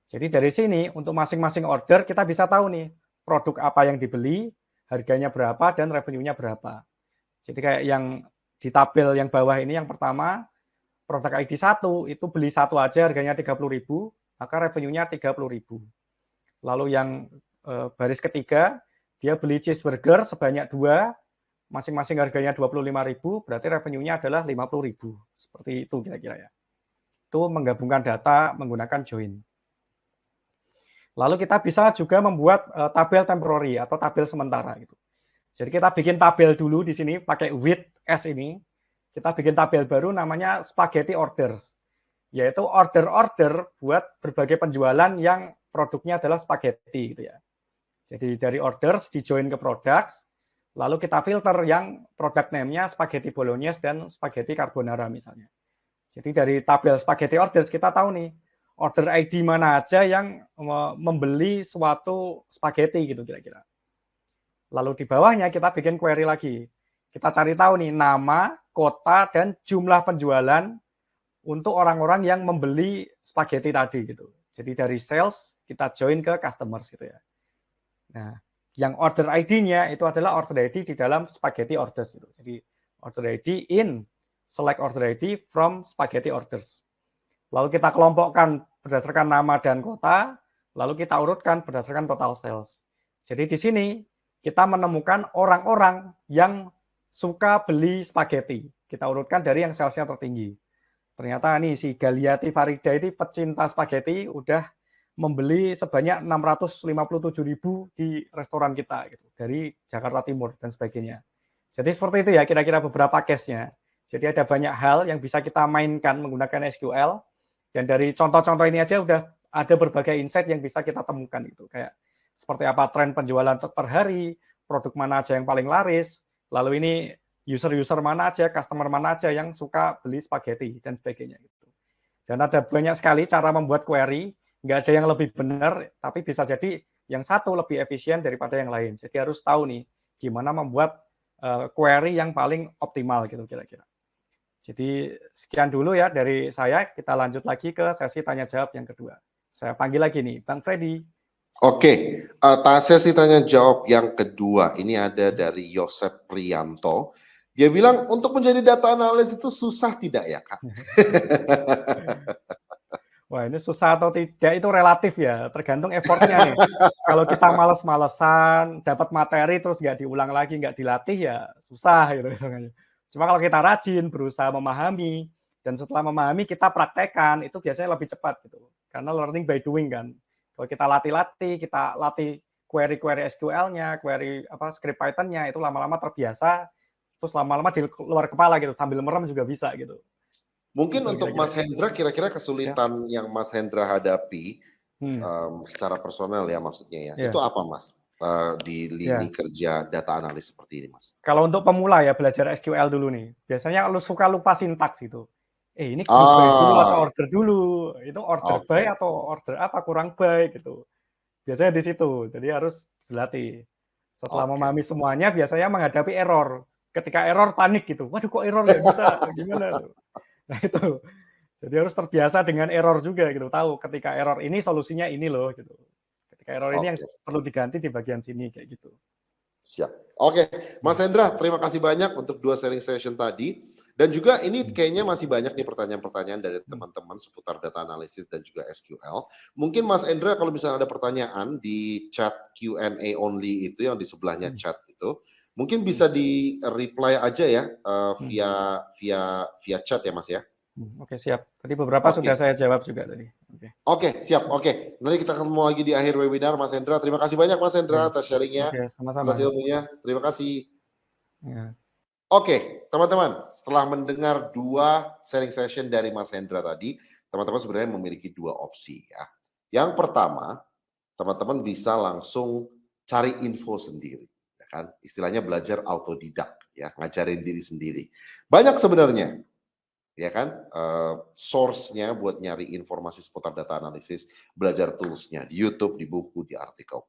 Jadi dari sini untuk masing-masing order kita bisa tahu nih produk apa yang dibeli, harganya berapa dan revenue-nya berapa. Jadi kayak yang di tabel yang bawah ini yang pertama, produk ID 1 itu beli satu aja harganya 30.000, maka revenue-nya 30.000. Lalu yang baris ketiga dia beli cheeseburger sebanyak 2, masing-masing harganya 25.000, berarti revenue-nya adalah 50.000. Seperti itu kira-kira ya. Itu menggabungkan data menggunakan join. Lalu kita bisa juga membuat tabel temporary atau tabel sementara gitu. Jadi kita bikin tabel dulu di sini pakai with S ini. Kita bikin tabel baru namanya spaghetti orders. Yaitu order-order buat berbagai penjualan yang produknya adalah spaghetti gitu ya. Jadi dari orders di join ke products, lalu kita filter yang product name-nya spaghetti bolognese dan spaghetti carbonara misalnya. Jadi dari tabel spaghetti orders kita tahu nih, order ID mana aja yang membeli suatu spaghetti gitu kira-kira. Lalu di bawahnya kita bikin query lagi. Kita cari tahu nih nama, kota, dan jumlah penjualan untuk orang-orang yang membeli spaghetti tadi gitu. Jadi dari sales kita join ke customers gitu ya. Nah, yang order ID-nya itu adalah order ID di dalam spaghetti orders gitu. Jadi order ID in select order ID from spaghetti orders. lalu kita kelompokkan berdasarkan nama dan kota, lalu kita urutkan berdasarkan total sales. Jadi di sini kita menemukan orang-orang yang suka beli spaghetti. Kita urutkan dari yang salesnya tertinggi. Ternyata nih si Galiati Farida ini pecinta spaghetti udah membeli sebanyak 657.000 di restoran kita gitu, dari Jakarta Timur dan sebagainya. Jadi seperti itu ya kira-kira beberapa case-nya. Jadi ada banyak hal yang bisa kita mainkan menggunakan SQL, dan dari contoh-contoh ini aja udah ada berbagai insight yang bisa kita temukan gitu, kayak seperti apa tren penjualan per hari, produk mana aja yang paling laris, lalu ini user-user mana aja, customer mana aja yang suka beli spaghetti dan sebagainya gitu. Dan ada banyak sekali cara membuat query, nggak ada yang lebih benar, tapi bisa jadi yang satu lebih efisien daripada yang lain. Jadi harus tahu nih gimana membuat query yang paling optimal gitu kira-kira. Jadi sekian dulu ya dari saya, kita lanjut lagi ke sesi tanya jawab yang kedua. Saya panggil lagi nih, Bang Freddy. Oke, sesi tanya jawab yang kedua ini ada dari Yosep Prianto. Dia bilang untuk menjadi data analis itu susah tidak ya Kak? Wah ini susah atau tidak itu relatif ya, tergantung effortnya nih. Kalau kita males-malesan, dapat materi terus nggak diulang lagi, nggak dilatih ya susah gitu. Cuma kalau kita rajin, berusaha memahami, dan setelah memahami kita praktekkan, itu biasanya lebih cepat gitu. Karena learning by doing kan. Kalau kita latih-latih, kita latih query-query SQL-nya, query script Python-nya, itu lama-lama terbiasa, terus lama-lama di luar kepala gitu, sambil merem juga bisa gitu. Mungkin Gitu, untuk kira-kira. Mas Hendra, kira-kira kesulitan yang Mas Hendra hadapi secara personal ya maksudnya ya, itu apa Mas di lini kerja data analis seperti ini Mas? Kalau untuk pemula ya belajar SQL dulu nih, biasanya lu suka lupa sintaks gitu. Ini group by dulu atau order dulu, itu order by atau order apa kurang by gitu. Biasanya di situ, jadi harus dilatih. Setelah memahami semuanya, biasanya menghadapi error. Ketika error panik gitu, waduh kok error nggak bisa, gimana tuh? Nah itu, jadi harus terbiasa dengan error juga gitu, tahu ketika error ini solusinya ini loh gitu. Ketika error ini yang perlu diganti di bagian sini kayak gitu. Siap. Oke, Mas Hendra, terima kasih banyak untuk 2 sharing session tadi. Dan juga ini kayaknya masih banyak nih pertanyaan-pertanyaan dari teman-teman seputar data analisis dan juga SQL. Mungkin Mas Hendra kalau misalnya ada pertanyaan di chat Q&A only itu yang di sebelahnya chat itu, mungkin bisa di reply aja ya via chat ya Mas ya. Oke siap. Tadi beberapa sudah saya jawab juga tadi. Oke siap. Oke, nanti kita ketemu lagi di akhir webinar Mas Hendra. Terima kasih banyak Mas Hendra atas sharingnya, atas ilmunya. Terima kasih. Ya. Oke, teman-teman, setelah mendengar 2 sharing session dari Mas Hendra tadi, teman-teman sebenarnya memiliki 2 opsi ya. Yang pertama, teman-teman bisa langsung cari info sendiri, ya kan? Istilahnya belajar autodidak, ya, ngajarin diri sendiri. Banyak sebenarnya, ya kan, source-nya buat nyari informasi seputar data analisis, belajar tools-nya di YouTube, di buku, di artikel.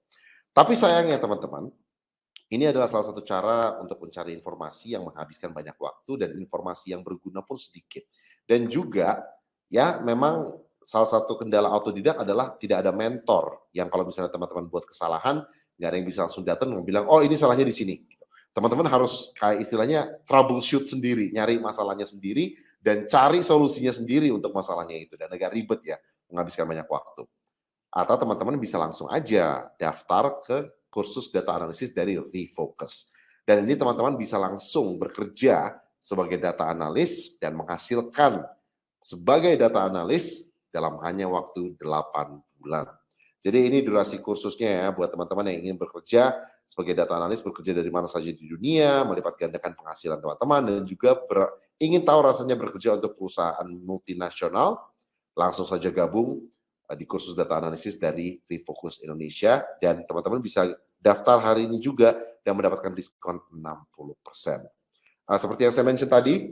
Tapi sayangnya teman-teman, ini adalah salah satu cara untuk mencari informasi yang menghabiskan banyak waktu dan informasi yang berguna pun sedikit. Dan juga ya memang salah satu kendala autodidak adalah tidak ada mentor yang kalau misalnya teman-teman buat kesalahan, nggak ada yang bisa langsung datang dan bilang, oh ini salahnya di sini. Teman-teman harus kayak istilahnya troubleshoot sendiri, nyari masalahnya sendiri dan cari solusinya sendiri untuk masalahnya itu. Dan agak ribet ya, menghabiskan banyak waktu. Atau teman-teman bisa langsung aja daftar ke kursus data analisis dari Refocus. Dan ini teman-teman bisa langsung bekerja sebagai data analis dan menghasilkan sebagai data analis dalam hanya waktu 8 bulan. Jadi ini durasi kursusnya ya buat teman-teman yang ingin bekerja sebagai data analis, bekerja dari mana saja di dunia, melipat gandakan penghasilan teman-teman, dan juga ingin tahu rasanya bekerja untuk perusahaan multinasional, langsung saja gabung di kursus data analisis dari Refocus Indonesia, dan teman-teman bisa daftar hari ini juga dan mendapatkan diskon 60%. Seperti yang saya mention tadi,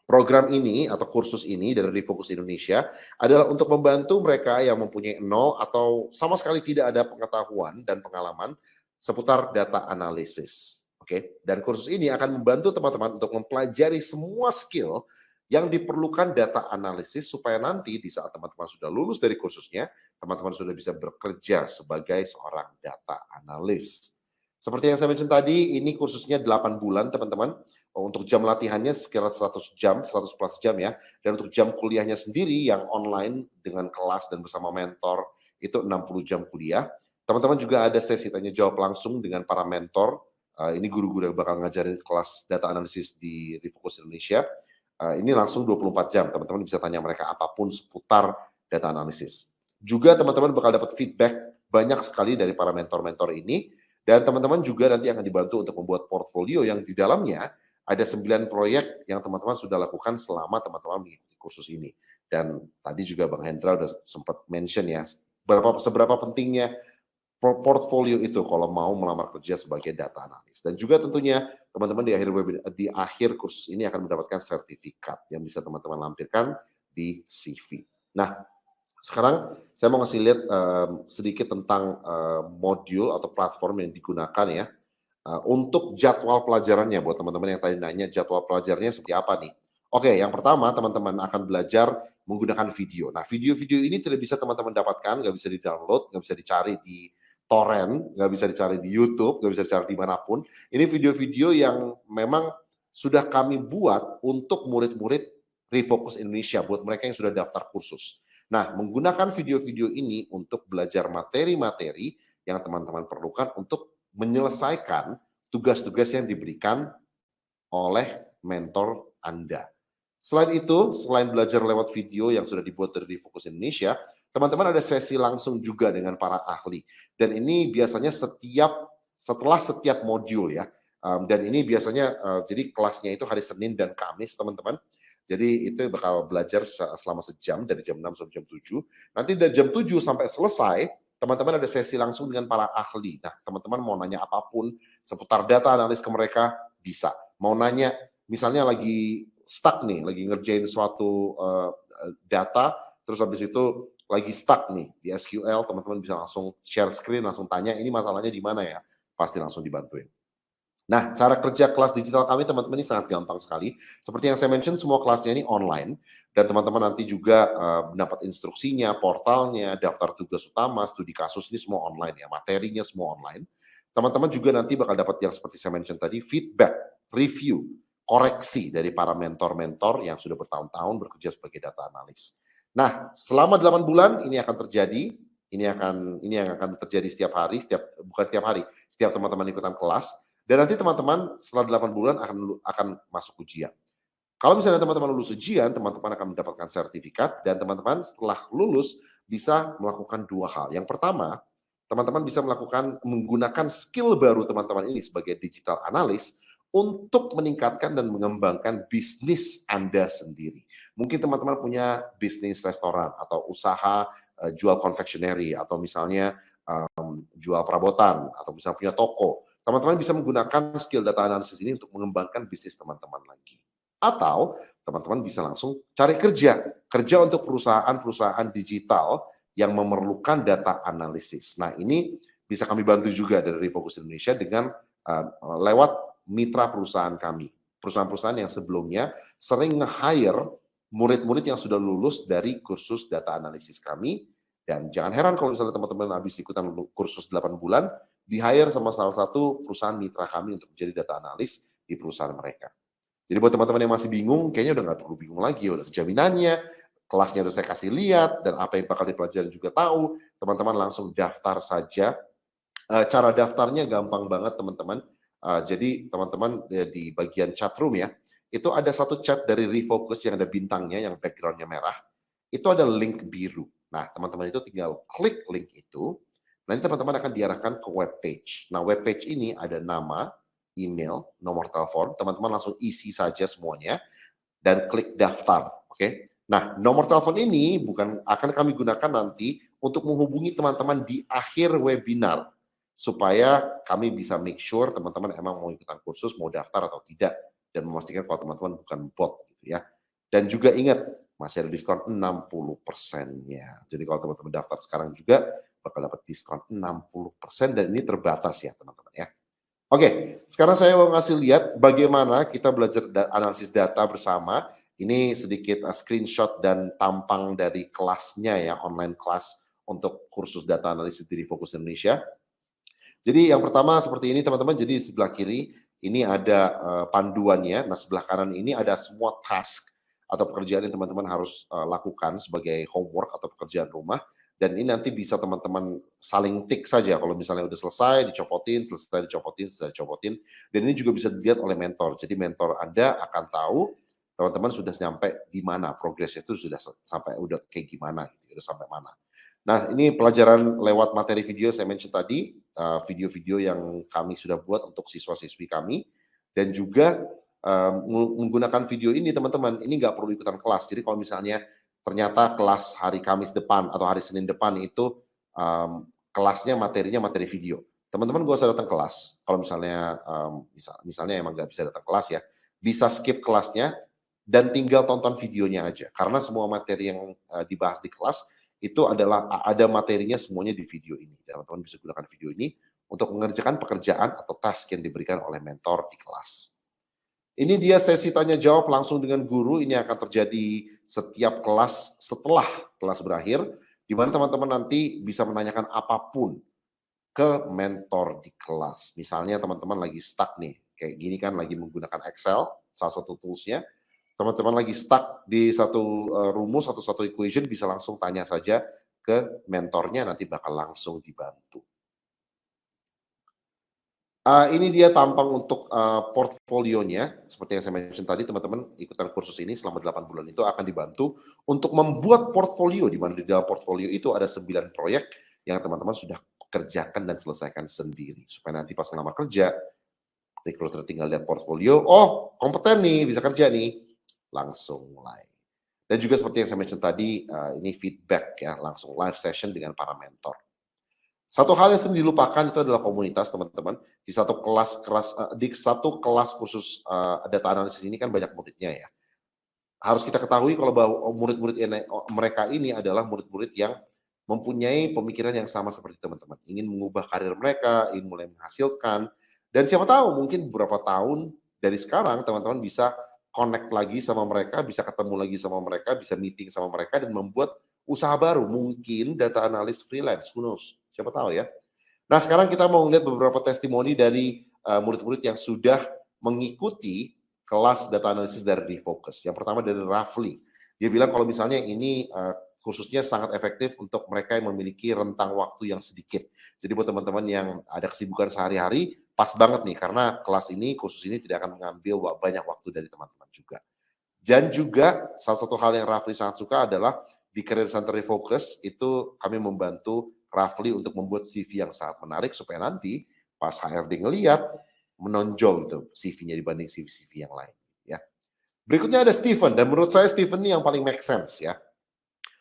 program ini atau kursus ini dari Refocus Indonesia adalah untuk membantu mereka yang mempunyai 0 atau sama sekali tidak ada pengetahuan dan pengalaman seputar data analisis. Oke, dan kursus ini akan membantu teman-teman untuk mempelajari semua skill yang diperlukan data analisis supaya nanti di saat teman-teman sudah lulus dari kursusnya, teman-teman sudah bisa bekerja sebagai seorang data analis. Seperti yang saya mention tadi, ini kursusnya 8 bulan teman-teman. untuk jam latihannya sekitar 100 jam, 100 plus jam ya. Dan untuk jam kuliahnya sendiri yang online dengan kelas dan bersama mentor itu 60 jam kuliah. Teman-teman juga ada sesi tanya jawab langsung dengan para mentor. Ini guru-guru yang bakal ngajarin kelas data analisis di Refocus Indonesia. Ini langsung 24 jam. Teman-teman bisa tanya mereka apapun seputar data analisis. Juga teman-teman bakal dapat feedback banyak sekali dari para mentor-mentor ini. Dan teman-teman juga nanti akan dibantu untuk membuat portfolio yang di dalamnya ada 9 proyek yang teman-teman sudah lakukan selama teman-teman mengikuti kursus ini. Dan tadi juga Bang Hendra udah sempat mention ya, seberapa pentingnya portfolio itu kalau mau melamar kerja sebagai data analis. Dan juga tentunya teman-teman di akhir kursus ini akan mendapatkan sertifikat yang bisa teman-teman lampirkan di CV. Nah, sekarang saya mau ngasih lihat sedikit tentang modul atau platform yang digunakan ya. Untuk jadwal pelajarannya buat teman-teman yang tadi nanya jadwal pelajarannya seperti apa nih. Oke, yang pertama teman-teman akan belajar menggunakan video. Nah, video-video ini tidak bisa teman-teman dapatkan, nggak bisa di-download, nggak bisa dicari di torrent, nggak bisa dicari di YouTube, nggak bisa dicari dimanapun. Ini video-video yang memang sudah kami buat untuk murid-murid Refocus Indonesia, buat mereka yang sudah daftar kursus. Nah, menggunakan video-video ini untuk belajar materi-materi yang teman-teman perlukan untuk menyelesaikan tugas-tugas yang diberikan oleh mentor Anda. Selain itu, selain belajar lewat video yang sudah dibuat dari Refocus Indonesia, teman-teman ada sesi langsung juga dengan para ahli. Dan ini biasanya setelah setiap modul ya. Dan ini biasanya, jadi kelasnya itu hari Senin dan Kamis, teman-teman. Jadi itu bakal belajar selama sejam, dari jam 6 sampai jam 7. Nanti dari jam 7 sampai selesai, teman-teman ada sesi langsung dengan para ahli. Nah, teman-teman mau nanya apapun seputar data analis ke mereka, bisa. Mau nanya, misalnya lagi stuck nih, lagi ngerjain suatu data, terus habis itu lagi stuck nih di SQL, teman-teman bisa langsung share screen, langsung tanya, ini masalahnya di mana ya? Pasti langsung dibantuin. Nah, cara kerja kelas digital kami teman-teman ini sangat gampang sekali. Seperti yang saya mention, semua kelasnya ini online. Dan teman-teman nanti juga mendapat instruksinya, portalnya, daftar tugas utama, studi kasus, ini semua online ya. Materinya semua online. Teman-teman juga nanti bakal dapat yang seperti saya mention tadi, feedback, review, koreksi dari para mentor-mentor yang sudah bertahun-tahun bekerja sebagai data analis. Nah, selama 8 bulan ini akan terjadi, ini yang akan terjadi setiap hari, bukan setiap hari, setiap teman-teman ikutan kelas. Dan nanti teman-teman setelah 8 bulan akan masuk ujian. Kalau misalnya teman-teman lulus ujian, teman-teman akan mendapatkan sertifikat dan teman-teman setelah lulus bisa melakukan 2 hal. Yang pertama, teman-teman bisa menggunakan skill baru teman-teman ini sebagai digital analis untuk meningkatkan dan mengembangkan bisnis Anda sendiri. Mungkin teman-teman punya bisnis restoran atau usaha jual confectionery atau misalnya jual perabotan atau misalnya punya toko. Teman-teman bisa menggunakan skill data analysis ini untuk mengembangkan bisnis teman-teman lagi. Atau teman-teman bisa langsung cari kerja untuk perusahaan-perusahaan digital yang memerlukan data analisis. Nah, ini bisa kami bantu juga dari Refocus Indonesia dengan lewat mitra perusahaan kami. Perusahaan-perusahaan yang sebelumnya sering nge-hire murid-murid yang sudah lulus dari kursus data analisis kami. Dan jangan heran kalau misalnya teman-teman habis ikutan kursus 8 bulan, di-hire sama salah satu perusahaan mitra kami untuk menjadi data analis di perusahaan mereka. Jadi buat teman-teman yang masih bingung, kayaknya udah nggak perlu bingung lagi, udah jaminannya, kelasnya udah saya kasih lihat, dan apa yang bakal dipelajari juga tahu, teman-teman langsung daftar saja. Cara daftarnya gampang banget teman-teman. Jadi teman-teman di bagian chat room ya, itu ada satu chat dari Refocus yang ada bintangnya, yang backgroundnya merah, itu ada link biru. Nah, teman-teman itu tinggal klik link itu, nanti teman-teman akan diarahkan ke web page. Nah, web page ini ada nama, email, nomor telepon, teman-teman langsung isi saja semuanya, dan klik daftar, oke? Nah, nomor telepon ini akan kami gunakan nanti untuk menghubungi teman-teman di akhir webinar, supaya kami bisa make sure teman-teman emang mau ikutan kursus, mau daftar atau tidak, dan memastikan kalau teman-teman bukan bot, gitu ya. Dan juga ingat, masih ada diskon 60%-nya. Jadi kalau teman-teman daftar sekarang juga, bakal dapat diskon 60% dan ini terbatas ya teman-teman ya. Oke, sekarang saya mau ngasih lihat bagaimana kita belajar analisis data bersama. Ini sedikit screenshot dan tampang dari kelasnya ya, online kelas untuk kursus data analisis di Refocus Indonesia. Jadi yang pertama seperti ini teman-teman, jadi di sebelah kiri ini ada panduannya. Nah, sebelah kanan ini ada semua task atau pekerjaan yang teman-teman harus lakukan sebagai homework atau pekerjaan rumah. Dan ini nanti bisa teman-teman saling tik saja. Kalau misalnya udah selesai, dicopotin, selesai dicopotin, selesai dicopotin. Dan ini juga bisa dilihat oleh mentor. Jadi mentor Anda akan tahu teman-teman sudah sampai di mana, progresnya itu sudah sampai udah kayak gimana, gitu, udah sampai mana. Nah, ini pelajaran lewat materi video saya mention tadi, video-video yang kami sudah buat untuk siswa-siswi kami, dan juga menggunakan video ini teman-teman, ini nggak perlu ikutan kelas. Jadi kalau misalnya ternyata kelas hari Kamis depan atau hari Senin depan itu kelasnya materinya materi video, teman-teman gak usah datang kelas. Kalau misalnya misalnya emang nggak bisa datang kelas ya, bisa skip kelasnya dan tinggal tonton videonya aja. Karena semua materi yang dibahas di kelas itu adalah ada materinya semuanya di video ini. Teman-teman bisa gunakan video ini untuk mengerjakan pekerjaan atau task yang diberikan oleh mentor di kelas. Ini dia sesi tanya jawab langsung dengan guru. Ini akan terjadi setiap kelas setelah kelas berakhir, di mana teman-teman nanti bisa menanyakan apapun ke mentor di kelas. Misalnya teman-teman lagi stuck nih, kayak gini kan lagi menggunakan Excel, salah satu toolsnya. Teman-teman lagi stuck di satu rumus atau satu equation, bisa langsung tanya saja ke mentornya, nanti bakal langsung dibantu. Ini dia tampang untuk portfolionya. Seperti yang saya mention tadi, teman-teman ikutan kursus ini selama 8 bulan itu akan dibantu untuk membuat portfolio, di mana di dalam portfolio itu ada 9 proyek yang teman-teman sudah kerjakan dan selesaikan sendiri. Supaya nanti pas ngelamar kerja, recruiter tinggal lihat portfolio, oh kompeten nih, bisa kerja nih, langsung mulai. Dan juga seperti yang saya mention tadi, ini feedback ya, langsung live session dengan para mentor. Satu hal yang sering dilupakan itu adalah komunitas, teman-teman. Di satu kelas khusus data analisis ini kan banyak muridnya ya. Harus kita ketahui kalau bahwa murid-murid mereka ini adalah murid-murid yang mempunyai pemikiran yang sama seperti teman-teman. Ingin mengubah karir mereka, ingin mulai menghasilkan. Dan siapa tahu mungkin beberapa tahun dari sekarang teman-teman bisa connect lagi sama mereka, bisa ketemu lagi sama mereka, bisa meeting sama mereka dan membuat usaha baru. Mungkin data analis freelance, who knows? Siapa tahu ya. Nah, sekarang kita mau melihat beberapa testimoni dari murid-murid yang sudah mengikuti kelas data analisis dari Refocus. Yang pertama dari Rafli. Dia bilang kalau misalnya ini khususnya sangat efektif untuk mereka yang memiliki rentang waktu yang sedikit. Jadi buat teman-teman yang ada kesibukan sehari-hari, pas banget nih karena kelas ini, kursus ini tidak akan mengambil banyak waktu dari teman-teman juga. Dan juga salah satu hal yang Rafli sangat suka adalah di Career Center Refocus itu kami membantu Rafli untuk membuat CV yang sangat menarik supaya nanti pas HRD ngelihat menonjol gitu CV-nya dibanding CV-CV yang lain ya. Berikutnya ada Steven, dan menurut saya Steven ini yang paling make sense ya.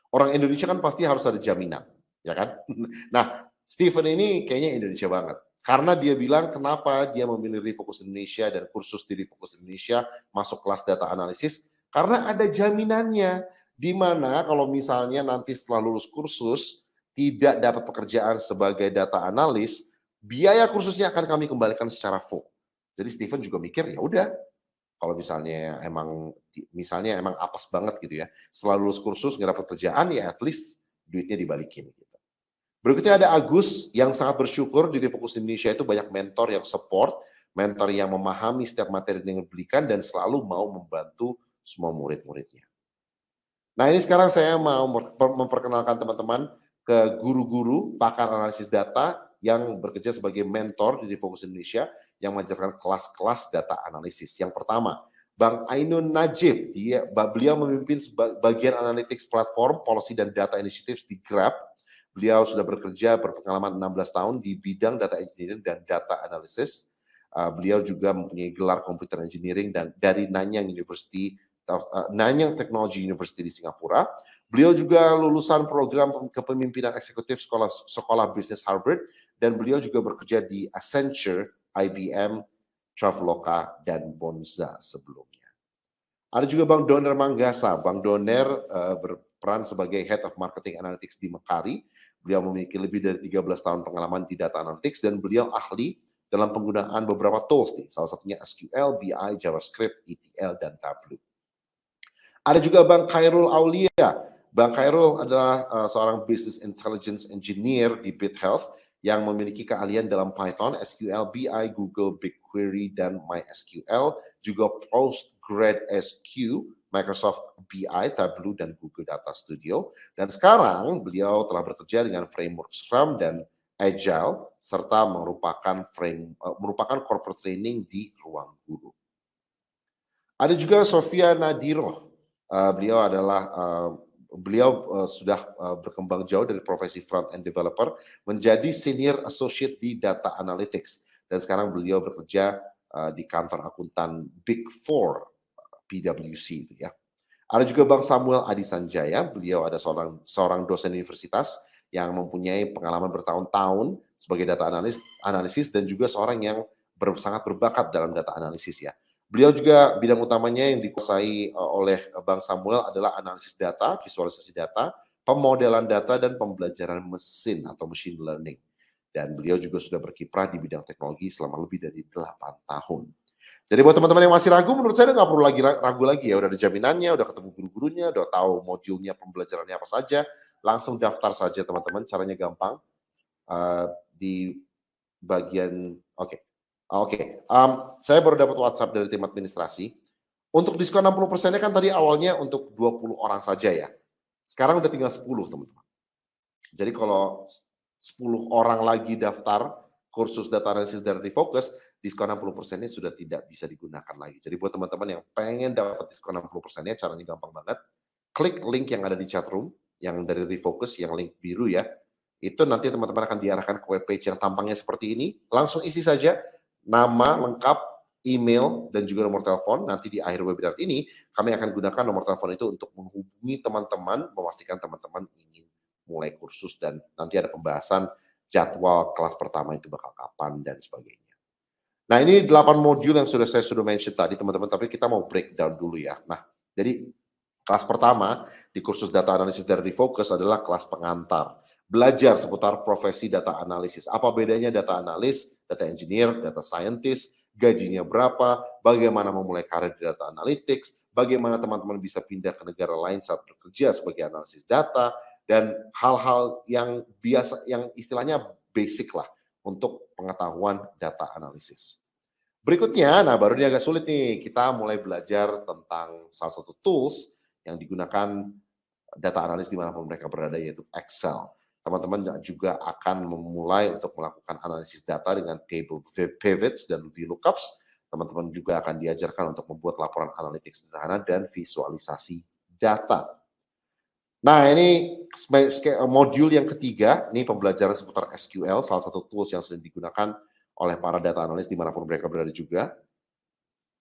Orang Indonesia kan pasti harus ada jaminan, ya kan? Nah, Steven ini kayaknya Indonesia banget. Karena dia bilang kenapa dia memilih Refocus Indonesia dan kursus di Refocus Indonesia masuk kelas data analisis, karena ada jaminannya. Di mana kalau misalnya nanti setelah lulus kursus tidak dapat pekerjaan sebagai data analis, biaya kursusnya akan kami kembalikan secara full. Jadi Steven juga mikir ya udah, kalau misalnya emang apes banget gitu ya, setelah lulus kursus nggak dapat kerjaan ya at least duitnya dibalikin. Gitu. Berikutnya ada Agus yang sangat bersyukur di Refocus Indonesia itu banyak mentor yang support, mentor yang memahami setiap materi yang diberikan dan selalu mau membantu semua murid-muridnya. Nah ini sekarang saya mau memperkenalkan teman-teman ke guru-guru pakar analisis data yang bekerja sebagai mentor di Refocus Indonesia yang mengajarkan kelas-kelas data analisis. Yang pertama, Bang Ainun Najib, beliau memimpin bagian analytics platform, policy dan data initiatives di Grab. Beliau sudah berpengalaman 16 tahun di bidang data engineering dan data analysis. Beliau juga mempunyai gelar computer engineering dan dari Nanyang Technology University di Singapura. Beliau juga lulusan program kepemimpinan eksekutif sekolah bisnis Harvard dan beliau juga bekerja di Accenture, IBM, Traveloka dan Bonza sebelumnya. Ada juga Bang Doner Manggasa. Bang Doner berperan sebagai Head of Marketing Analytics di Mekari. Beliau memiliki lebih dari 13 tahun pengalaman di data analytics dan beliau ahli dalam penggunaan beberapa tools nih, salah satunya SQL, BI, JavaScript, ETL, dan Tableau. Ada juga Bang Khairul Aulia. Bang Khairul adalah seorang Business Intelligence Engineer di BitHealth yang memiliki keahlian dalam Python, SQL, BI, Google BigQuery, dan MySQL, juga PostgreSQ, Microsoft BI, Tableau, dan Google Data Studio. Dan sekarang beliau telah bekerja dengan framework Scrum dan Agile, serta merupakan corporate training di Ruang Guru. Ada juga Sofia Nadiroh. Beliau sudah berkembang jauh dari profesi front-end developer menjadi senior associate di data analytics. Dan sekarang beliau bekerja di kantor akuntan Big Four, PwC itu ya. Ada juga Bang Samuel Adi Sanjaya. Beliau ada seorang dosen universitas yang mempunyai pengalaman bertahun-tahun sebagai data analisis dan juga seorang yang sangat berbakat dalam data analisis ya. Beliau juga bidang utamanya yang dikuasai oleh Bang Samuel adalah analisis data, visualisasi data, pemodelan data, dan pembelajaran mesin atau machine learning. Dan beliau juga sudah berkiprah di bidang teknologi selama lebih dari 8 tahun. Jadi buat teman-teman yang masih ragu, menurut saya nggak perlu ragu lagi ya. Udah ada jaminannya, udah ketemu guru-gurunya, udah tahu modulnya, pembelajarannya apa saja. Langsung daftar saja teman-teman, caranya gampang. Di bagian, saya baru dapat WhatsApp dari tim administrasi. Untuk diskon 60%-nya kan tadi awalnya untuk 20 orang saja ya. Sekarang udah tinggal 10 teman-teman. Jadi kalau 10 orang lagi daftar kursus data analisis dari Refocus, diskon 60%-nya sudah tidak bisa digunakan lagi. Jadi buat teman-teman yang pengen dapat diskon 60%-nya, caranya gampang banget. Klik link yang ada di chat room, yang dari Refocus, yang link biru ya. Itu nanti teman-teman akan diarahkan ke webpage yang tampangnya seperti ini. Langsung isi saja nama lengkap, email, dan juga nomor telepon. Nanti di akhir webinar ini, kami akan gunakan nomor telepon itu untuk menghubungi teman-teman, memastikan teman-teman ingin mulai kursus, dan nanti ada pembahasan jadwal kelas pertama itu bakal kapan, dan sebagainya. Nah, ini 8 modul yang saya sudah mention tadi, teman-teman, tapi kita mau breakdown dulu ya. Nah, jadi kelas pertama di kursus data analisis dari Refocus adalah kelas pengantar. Belajar seputar profesi data analisis. Apa bedanya data analis, data engineer, data scientist, gajinya berapa, bagaimana memulai karir di data analytics, bagaimana teman-teman bisa pindah ke negara lain saat bekerja sebagai analisis data, dan hal-hal yang biasa, yang istilahnya basic lah untuk pengetahuan data analisis. Berikutnya, nah baru ini agak sulit nih, kita mulai belajar tentang salah satu tools yang digunakan data analis dimanapun mereka berada, yaitu Excel. Teman-teman juga akan memulai untuk melakukan analisis data dengan table pivots dan VLOOKUPs. Teman-teman juga akan diajarkan untuk membuat laporan analitik sederhana dan visualisasi data. Nah, ini modul yang ketiga, ini pembelajaran seputar SQL, salah satu tools yang sering digunakan oleh para data analis dimanapun mereka berada juga.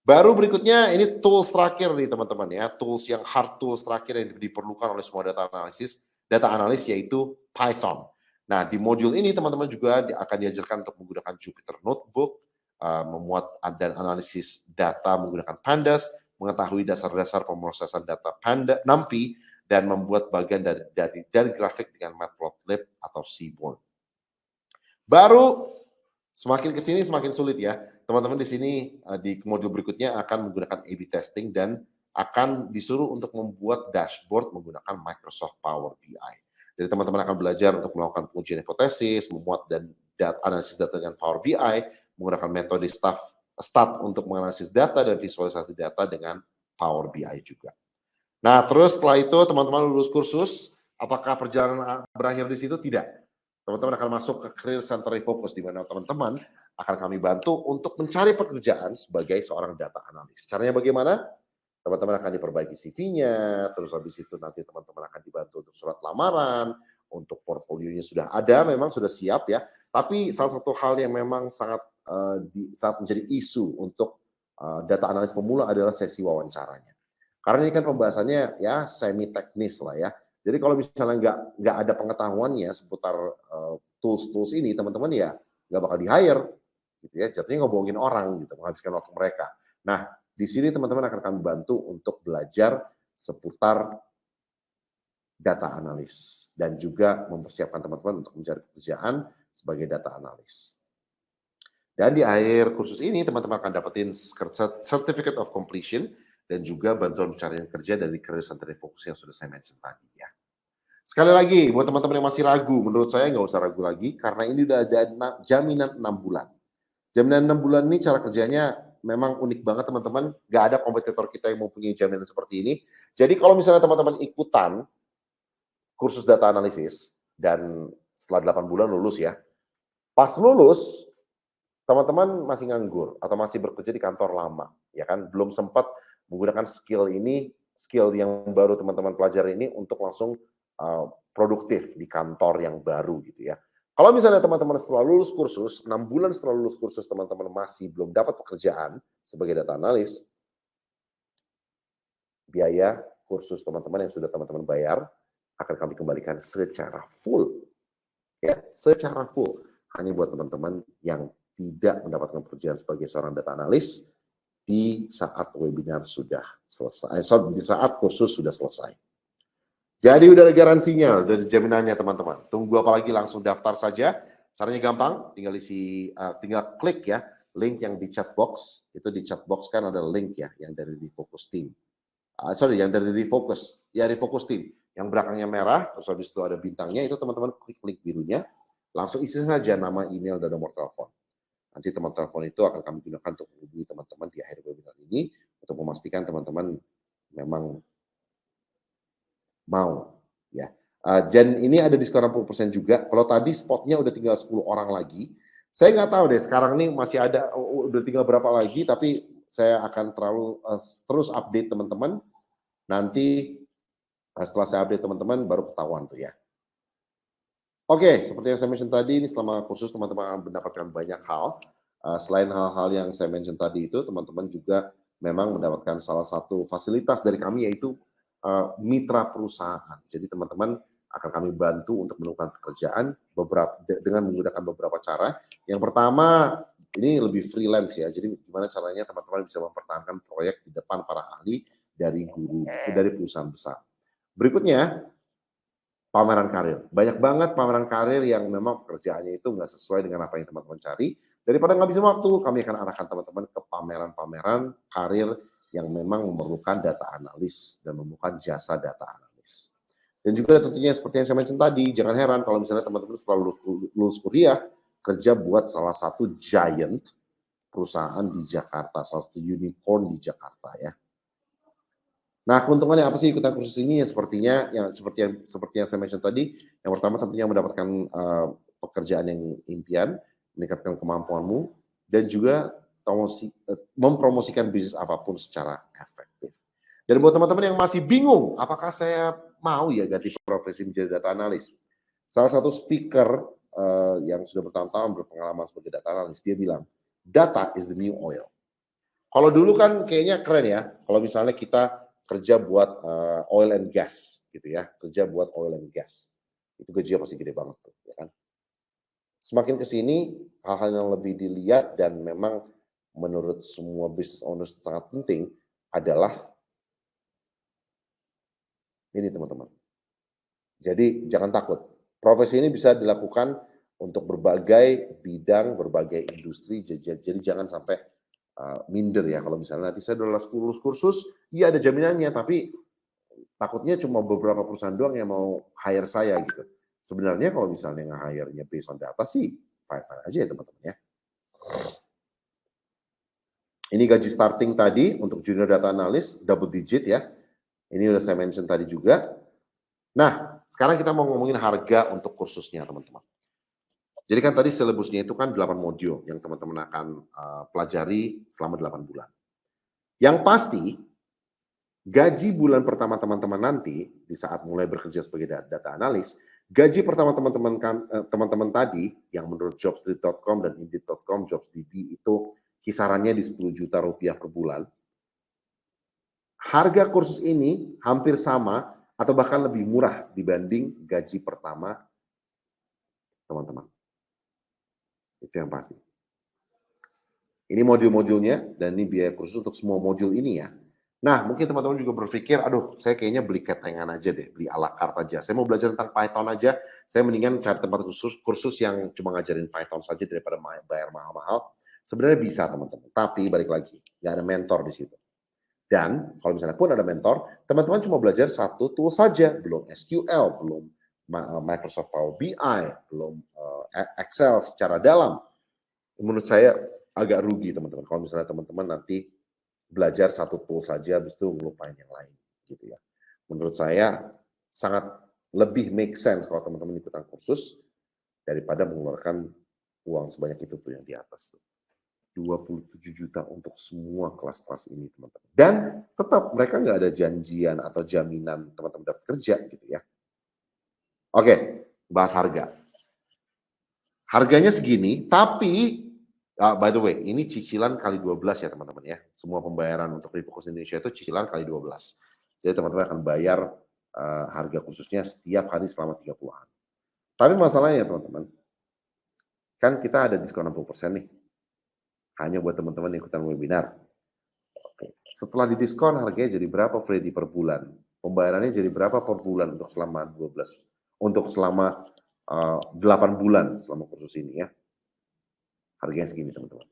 Baru berikutnya, ini tools terakhir nih teman-teman ya, tools yang hard tools terakhir yang diperlukan oleh semua data analis, yaitu Python. Nah, di modul ini teman-teman juga akan diajarkan untuk menggunakan Jupyter Notebook, memuat dan analisis data menggunakan Pandas, mengetahui dasar-dasar pemrosesan data NumPy, dan membuat bagian dari grafik dengan Matplotlib atau Seaborn. Baru semakin ke sini semakin sulit ya. Teman-teman di sini di modul berikutnya akan menggunakan A/B testing dan akan disuruh untuk membuat dashboard menggunakan Microsoft Power BI. Jadi teman-teman akan belajar untuk melakukan pengujian hipotesis, memuat dan analisis data dengan Power BI, menggunakan metode STAT untuk menganalisis data dan visualisasi data dengan Power BI juga. Nah, terus setelah itu teman-teman lulus kursus, apakah perjalanan berakhir di situ? Tidak. Teman-teman akan masuk ke Career Center Refocus, di mana teman-teman akan kami bantu untuk mencari pekerjaan sebagai seorang data analis. Caranya bagaimana? Teman-teman akan diperbaiki CV-nya, terus habis itu nanti teman-teman akan dibantu untuk surat lamaran, untuk portfolionya sudah ada, memang sudah siap ya. Tapi salah satu hal yang memang sangat menjadi isu untuk data analis pemula adalah sesi wawancaranya. Karena ini kan pembahasannya ya semi teknis lah ya. Jadi kalau misalnya nggak ada pengetahuannya seputar tools ini, teman-teman ya nggak bakal di-hire, gitu ya. Jatuhnya ngomongin orang gitu, menghabiskan waktu mereka. Nah, di sini teman-teman akan kami bantu untuk belajar seputar data analis dan juga mempersiapkan teman-teman untuk mencari pekerjaan sebagai data analis. Dan di akhir kursus ini teman-teman akan dapetin Certificate of Completion dan juga bantuan pencarian kerja dari Career Center Refocus yang sudah saya mention tadi ya. Sekali lagi, buat teman-teman yang masih ragu, menurut saya nggak usah ragu lagi, karena ini udah ada jaminan 6 bulan. Jaminan 6 bulan ini cara kerjanya memang unik banget teman-teman, nggak ada kompetitor kita yang mempunyai jaminan seperti ini. Jadi kalau misalnya teman-teman ikutan kursus data analisis, dan setelah 8 bulan lulus ya, pas lulus, teman-teman masih nganggur, atau masih bekerja di kantor lama, ya kan, belum sempat menggunakan skill ini, skill yang baru teman-teman pelajari ini untuk langsung produktif di kantor yang baru gitu ya. Kalau misalnya teman-teman setelah lulus kursus, 6 bulan setelah lulus kursus teman-teman masih belum dapat pekerjaan sebagai data analis, biaya kursus teman-teman yang sudah teman-teman bayar akan kami kembalikan secara full. Ya, secara full. Hanya buat teman-teman yang tidak mendapatkan pekerjaan sebagai seorang data analis di saat webinar sudah selesai, di saat kursus sudah selesai. Jadi udah ada garansinya, udah ada jaminannya teman-teman. Tunggu apa lagi, langsung daftar saja. Caranya gampang, tinggal tinggal klik ya link yang di chat box. Itu di chat box kan ada link ya yang dari Refocus Team. Yang dari Refocus, ya Refocus Team. Yang belakangnya merah, terus habis itu ada bintangnya, itu teman-teman klik link birunya, langsung isi saja nama, email, dan nomor telepon. Nanti teman telepon itu akan kami gunakan untuk menghubungi teman-teman di akhir webinar ini untuk memastikan teman-teman memang mau ya. Dan ini ada diskon 60% juga. Kalau tadi spotnya udah tinggal 10 orang lagi, saya nggak tahu deh sekarang ini masih ada, udah tinggal berapa lagi, tapi saya akan terus update teman-teman. Nanti setelah saya update teman-teman baru ketahuan tuh ya. Oke, seperti yang saya mention tadi, ini selama kursus teman-teman akan mendapatkan banyak hal. Selain hal-hal yang saya mention tadi itu, teman-teman juga memang mendapatkan salah satu fasilitas dari kami, yaitu mitra perusahaan. Jadi teman-teman akan kami bantu untuk menemukan pekerjaan dengan menggunakan beberapa cara. Yang pertama, ini lebih freelance ya. Jadi gimana caranya teman-teman bisa mempertahankan proyek di depan para ahli dari perusahaan besar. Berikutnya, pameran karir. Banyak banget pameran karir yang memang pekerjaannya itu nggak sesuai dengan apa yang teman-teman cari. Daripada ngabisin waktu, kami akan arahkan teman-teman ke pameran-pameran karir yang memang memerlukan data analis dan memerlukan jasa data analis. Dan juga tentunya seperti yang saya mention tadi, jangan heran kalau misalnya teman-teman setelah lulus kuliah, kerja buat salah satu giant perusahaan di Jakarta, salah satu unicorn di Jakarta ya. Nah, keuntungannya apa sih ikutan kursus ini? Ya sepertinya seperti yang saya mention tadi, yang pertama tentunya mendapatkan pekerjaan yang impian, meningkatkan kemampuanmu, dan juga mempromosikan bisnis apapun secara efektif. Dan buat teman-teman yang masih bingung, apakah saya mau ya ganti profesi menjadi data analis? Salah satu speaker yang sudah bertahun-tahun berpengalaman sebagai data analis, dia bilang, data is the new oil. Kalau dulu kan kayaknya keren ya, kalau misalnya kita kerja buat oil and gas, gitu ya, kerja buat oil and gas, itu gajinya pasti gede banget tuh, ya kan? Semakin ke sini, hal-hal yang lebih dilihat dan memang menurut semua business owners sangat penting adalah ini teman-teman. Jadi jangan takut. Profesi ini bisa dilakukan untuk berbagai bidang, berbagai industri. Jadi jangan sampai minder ya. Kalau misalnya nanti saya udah lulus kursus, iya ada jaminannya, tapi takutnya cuma beberapa perusahaan doang yang mau hire saya gitu. Sebenarnya kalau misalnya nge-hire-nya based on data sih, fine-fine aja ya teman-teman ya. Ini gaji starting tadi untuk junior data analis, double digit ya. Ini udah saya mention tadi juga. Nah, sekarang kita mau ngomongin harga untuk kursusnya teman-teman. Jadi kan tadi silabusnya itu kan 8 modul yang teman-teman akan pelajari selama 8 bulan. Yang pasti, gaji bulan pertama teman-teman nanti, di saat mulai bekerja sebagai data analis, gaji pertama teman-teman tadi, yang menurut jobstreet.com dan indeed.com, JobsDB itu kisarannya di 10 juta rupiah per bulan. Harga kursus ini hampir sama atau bahkan lebih murah dibanding gaji pertama teman-teman. Itu yang pasti. Ini modul-modulnya dan ini biaya kursus untuk semua modul ini ya. Nah, mungkin teman-teman juga berpikir, aduh, saya kayaknya beli ketengan aja deh, beli ala carte aja. Saya mau belajar tentang Python aja, saya mendingan cari tempat kursus yang cuma ngajarin Python saja daripada bayar mahal-mahal. Sebenarnya bisa teman-teman, tapi balik lagi, nggak ada mentor di situ. Dan kalau misalnya pun ada mentor, teman-teman cuma belajar satu tool saja, belum SQL, belum Microsoft Power BI, belum Excel secara dalam. Menurut saya agak rugi teman-teman. Kalau misalnya teman-teman nanti belajar satu tool saja, habis itu ngelupain yang lain, gitu ya. Menurut saya sangat lebih make sense kalau teman-teman ikutan kursus daripada mengeluarkan uang sebanyak itu tuh yang di atas tuh. 27 juta untuk semua kelas-kelas ini teman-teman. Dan tetap mereka nggak ada janjian atau jaminan teman-teman dapat kerja gitu ya. Oke, bahas harga. Harganya segini, tapi by the way, ini cicilan kali 12 ya teman-teman ya. Semua pembayaran untuk Refocus Indonesia itu cicilan kali 12. Jadi teman-teman akan bayar harga khususnya setiap hari selama 30 hari. Tapi masalahnya teman-teman, kan kita ada diskon 60% nih. Hanya buat teman-teman yang ikutan webinar. Oke. Setelah didiskon harganya jadi berapa Freddy per bulan? Pembayarannya jadi berapa per bulan untuk selama 12? Untuk selama 8 bulan selama kursus ini ya. Harganya segini teman-teman.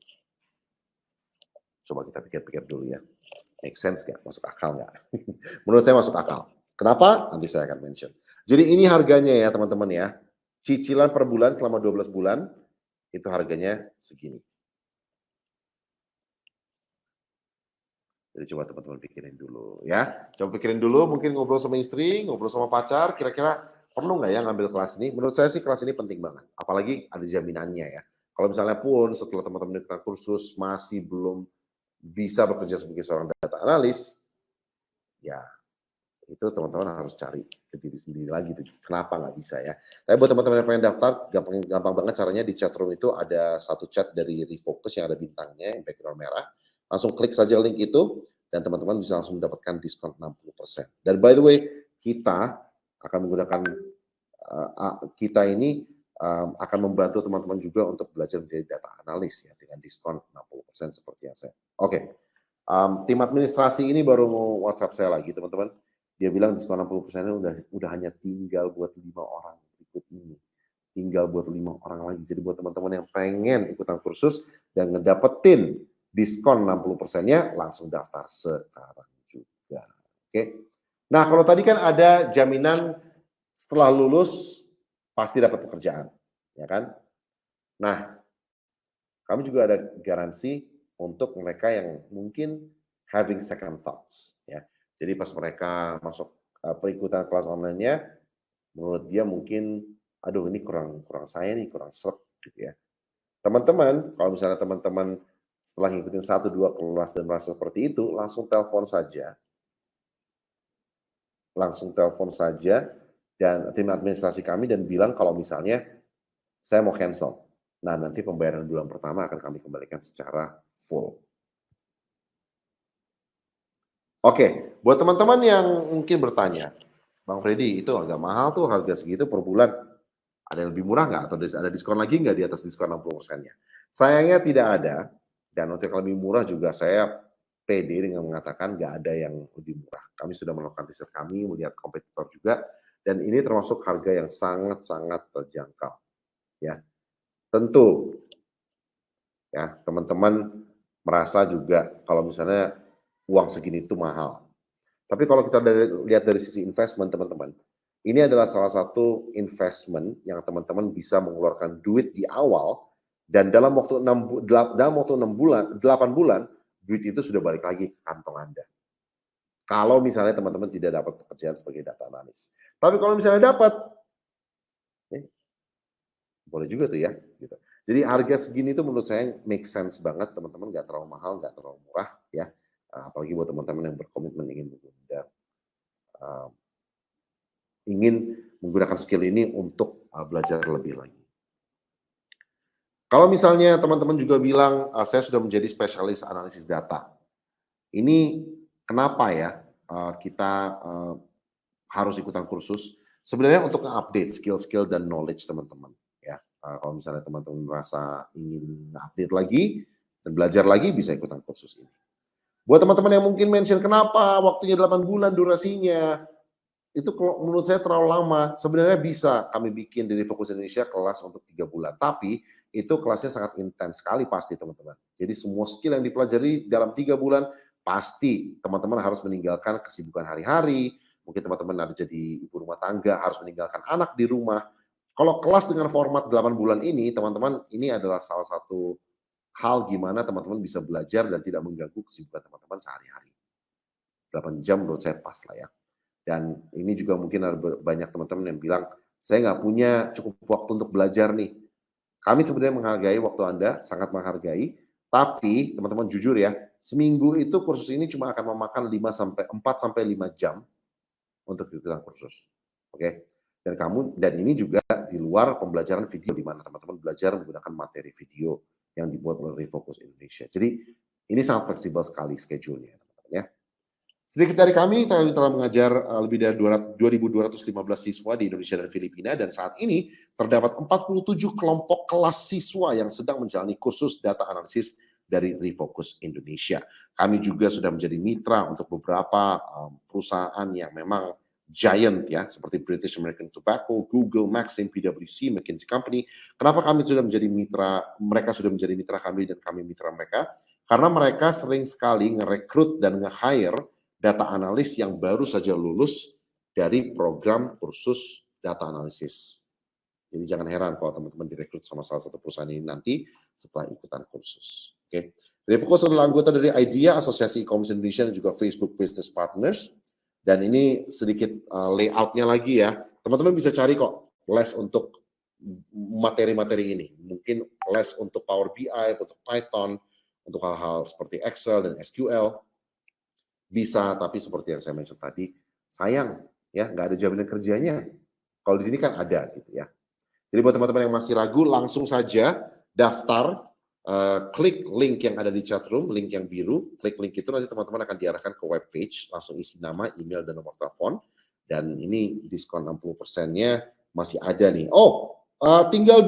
Coba kita pikir-pikir dulu ya. Make sense nggak? Masuk akal nggak? Menurut saya masuk akal. Kenapa? Nanti saya akan mention. Jadi ini harganya ya teman-teman ya. Cicilan per bulan selama 12 bulan itu harganya segini. Jadi coba teman-teman pikirin dulu ya. Coba pikirin dulu, mungkin ngobrol sama istri, ngobrol sama pacar, kira-kira perlu nggak ya ngambil kelas ini? Menurut saya sih kelas ini penting banget. Apalagi ada jaminannya ya. Kalau misalnya pun setelah teman-teman ikutan kursus masih belum bisa bekerja sebagai seorang data analis, ya itu teman-teman harus cari ke diri sendiri lagi tuh. Kenapa nggak bisa ya? Tapi buat teman-teman yang pengen daftar, gampang banget caranya. Di chat room itu ada satu chat dari Refocus yang ada bintangnya, yang background merah. Langsung klik saja link itu, dan teman-teman bisa langsung mendapatkan diskon 60%. Dan by the way, kita akan menggunakan, kita ini akan membantu teman-teman juga untuk belajar menjadi data analis ya, dengan diskon 60% seperti yang saya. Oke, tim administrasi ini baru mau WhatsApp saya lagi teman-teman. Dia bilang diskon 60%-nya udah hanya tinggal buat 5 orang ikut ini. Tinggal buat 5 orang lagi. Jadi buat teman-teman yang pengen ikutan kursus dan ngedapetin diskon 60%-nya, langsung daftar sekarang juga. Oke. Nah, kalau tadi kan ada jaminan setelah lulus pasti dapat pekerjaan, ya kan? Nah, kami juga ada garansi untuk mereka yang mungkin having second thoughts, ya. Jadi pas mereka masuk perikutan kelas online-nya, menurut dia mungkin, aduh ini kurang saya nih, kurang sreg gitu ya. Teman-teman, kalau misalnya teman-teman setelah ngikutin 1-2 kelas dan merasa seperti itu, langsung telepon saja. Langsung telepon saja dan tim administrasi kami dan bilang kalau misalnya saya mau cancel. Nah, nanti pembayaran bulan pertama akan kami kembalikan secara full. Oke, buat teman-teman yang mungkin bertanya, Bang Freddy, itu agak mahal tuh harga segitu per bulan. Ada yang lebih murah nggak? Atau ada diskon lagi nggak di atas diskon 60%-nya? Sayangnya tidak ada. Dan untuk yang lebih murah juga saya pede dengan mengatakan nggak ada yang lebih murah. Kami sudah melakukan riset kami, melihat kompetitor juga, dan ini termasuk harga yang sangat-sangat terjangkau. Ya, tentu ya teman-teman merasa juga kalau misalnya uang segini itu mahal. Tapi kalau kita lihat dari sisi investment teman-teman, ini adalah salah satu investment yang teman-teman bisa mengeluarkan duit di awal dan dalam waktu 8 bulan, duit itu sudah balik lagi ke kantong Anda. Kalau misalnya teman-teman tidak dapat pekerjaan sebagai data analis. Tapi kalau misalnya dapat, boleh juga tuh ya. Gitu. Jadi harga segini itu menurut saya make sense banget teman-teman, nggak terlalu mahal, nggak terlalu murah ya. Apalagi buat teman-teman yang berkomitmen ingin menggunakan skill ini untuk belajar lebih lagi. Kalau misalnya teman-teman juga bilang, saya sudah menjadi spesialis analisis data. Ini kenapa ya kita harus ikutan kursus? Sebenarnya untuk update skill-skill dan knowledge teman-teman. Ya, kalau misalnya teman-teman merasa ingin update lagi dan belajar lagi, bisa ikutan kursus ini. Buat teman-teman yang mungkin mention, kenapa waktunya 8 bulan durasinya? Itu menurut saya terlalu lama. Sebenarnya bisa kami bikin di Refocus Indonesia kelas untuk 3 bulan. Tapi itu kelasnya sangat intens sekali pasti teman-teman. Jadi semua skill yang dipelajari dalam 3 bulan, pasti teman-teman harus meninggalkan kesibukan hari-hari, Mungkin teman-teman ada jadi ibu rumah tangga, harus meninggalkan anak di rumah. Kalau kelas dengan format 8 bulan ini, teman-teman, ini adalah salah satu hal gimana teman-teman bisa belajar dan tidak mengganggu kesibukan teman-teman sehari-hari. 8 jam menurut saya pas lah ya. Dan ini juga mungkin ada banyak teman-teman yang bilang, saya nggak punya cukup waktu untuk belajar nih. Kami sebenarnya menghargai waktu Anda, sangat menghargai, tapi teman-teman jujur ya, seminggu itu kursus ini cuma akan memakan 4 sampai 5 jam untuk ikutan kursus. Oke. Dan ini juga di luar pembelajaran video di mana teman-teman belajar menggunakan materi video yang dibuat oleh Refocus Indonesia. Jadi ini sangat fleksibel sekali schedule-nya, teman-teman ya. Sedikit dari kami telah mengajar lebih dari 2.215 siswa di Indonesia dan Filipina, dan saat ini terdapat 47 kelompok kelas siswa yang sedang menjalani kursus data analisis dari Refocus Indonesia. Kami juga sudah menjadi mitra untuk beberapa perusahaan yang memang giant ya, seperti British American Tobacco, Google, Maxim, PwC, McKinsey Company. Kenapa kami sudah menjadi mitra, mereka sudah menjadi mitra kami dan kami mitra mereka? Karena mereka sering sekali ngerekrut dan nge-hire data analis yang baru saja lulus dari program kursus data analisis. Jadi jangan heran kalau teman-teman direkrut sama salah satu perusahaan ini nanti setelah ikutan kursus. Oke. Refocus adalah anggota dari IDEA, Asosiasi E-commerce Indonesia, dan juga Facebook Business Partners. Dan ini sedikit layout-nya lagi ya. Teman-teman bisa cari kok les untuk materi-materi ini. Mungkin les untuk Power BI, untuk Python, untuk hal-hal seperti Excel dan SQL. Bisa, tapi seperti yang saya mention tadi, sayang ya, nggak ada jaminan kerjanya. Kalau di sini kan ada gitu ya. Jadi buat teman-teman yang masih ragu, langsung saja daftar, klik link yang ada di chat room, link yang biru, klik link itu nanti teman-teman akan diarahkan ke web page, langsung isi nama, email, dan nomor telepon. Dan ini diskon 60%-nya masih ada nih. Oh, tinggal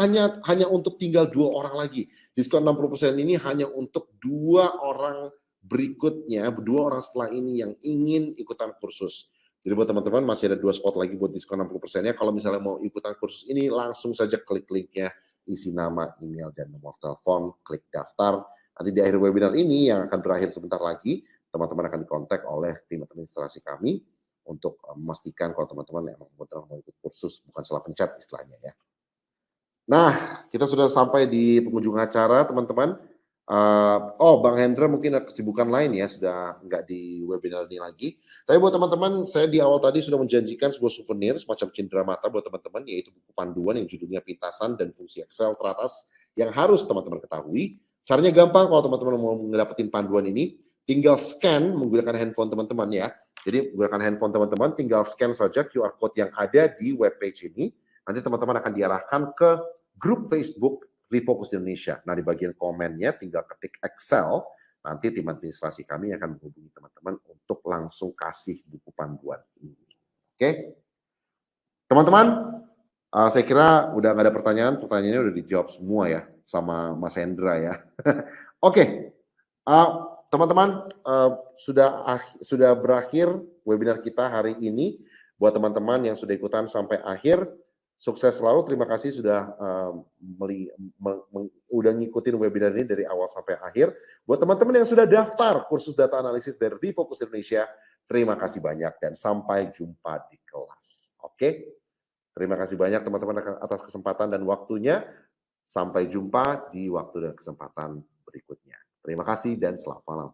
hanya untuk tinggal 2 orang lagi. Diskon 60% ini hanya untuk 2 orang berikutnya, 2 orang setelah ini yang ingin ikutan kursus. Jadi buat teman-teman masih ada 2 spot lagi buat diskon 60%-nya. Kalau misalnya mau ikutan kursus ini, langsung saja klik linknya, isi nama, email, dan nomor telepon, klik daftar. Nanti di akhir webinar ini yang akan berakhir sebentar lagi, teman-teman akan dikontak oleh tim administrasi kami untuk memastikan kalau teman-teman memang benar mau ikut kursus, bukan salah pencet istilahnya ya. Nah, kita sudah sampai di penghujung acara, teman-teman. Bang Hendra mungkin ada kesibukan lain ya, sudah nggak di webinar ini lagi. Tapi buat teman-teman, saya di awal tadi sudah menjanjikan sebuah souvenir semacam cindera mata buat teman-teman, yaitu buku panduan yang judulnya Pintasan dan Fungsi Excel teratas yang harus teman-teman ketahui. Caranya gampang kalau teman-teman mau mendapatkan panduan ini, tinggal scan menggunakan handphone teman-teman ya. Jadi menggunakan handphone teman-teman, tinggal scan saja QR code yang ada di webpage ini. Nanti teman-teman akan diarahkan ke grup Facebook Refocus Indonesia. Nah, di bagian komennya tinggal ketik Excel, nanti tim administrasi kami akan menghubungi teman-teman untuk langsung kasih buku panduan ini. Oke? Teman-teman, saya kira udah nggak ada pertanyaannya udah dijawab semua ya sama Mas Hendra ya. Oke. Teman-teman, sudah berakhir webinar kita hari ini. Buat teman-teman yang sudah ikutan sampai akhir, sukses selalu. Terima kasih sudah ngikutin webinar ini dari awal sampai akhir. Buat teman-teman yang sudah daftar kursus data analisis dari Refocus Indonesia, terima kasih banyak dan sampai jumpa di kelas. Oke? Terima kasih banyak teman-teman atas kesempatan dan waktunya. Sampai jumpa di waktu dan kesempatan berikutnya. Terima kasih dan selamat malam.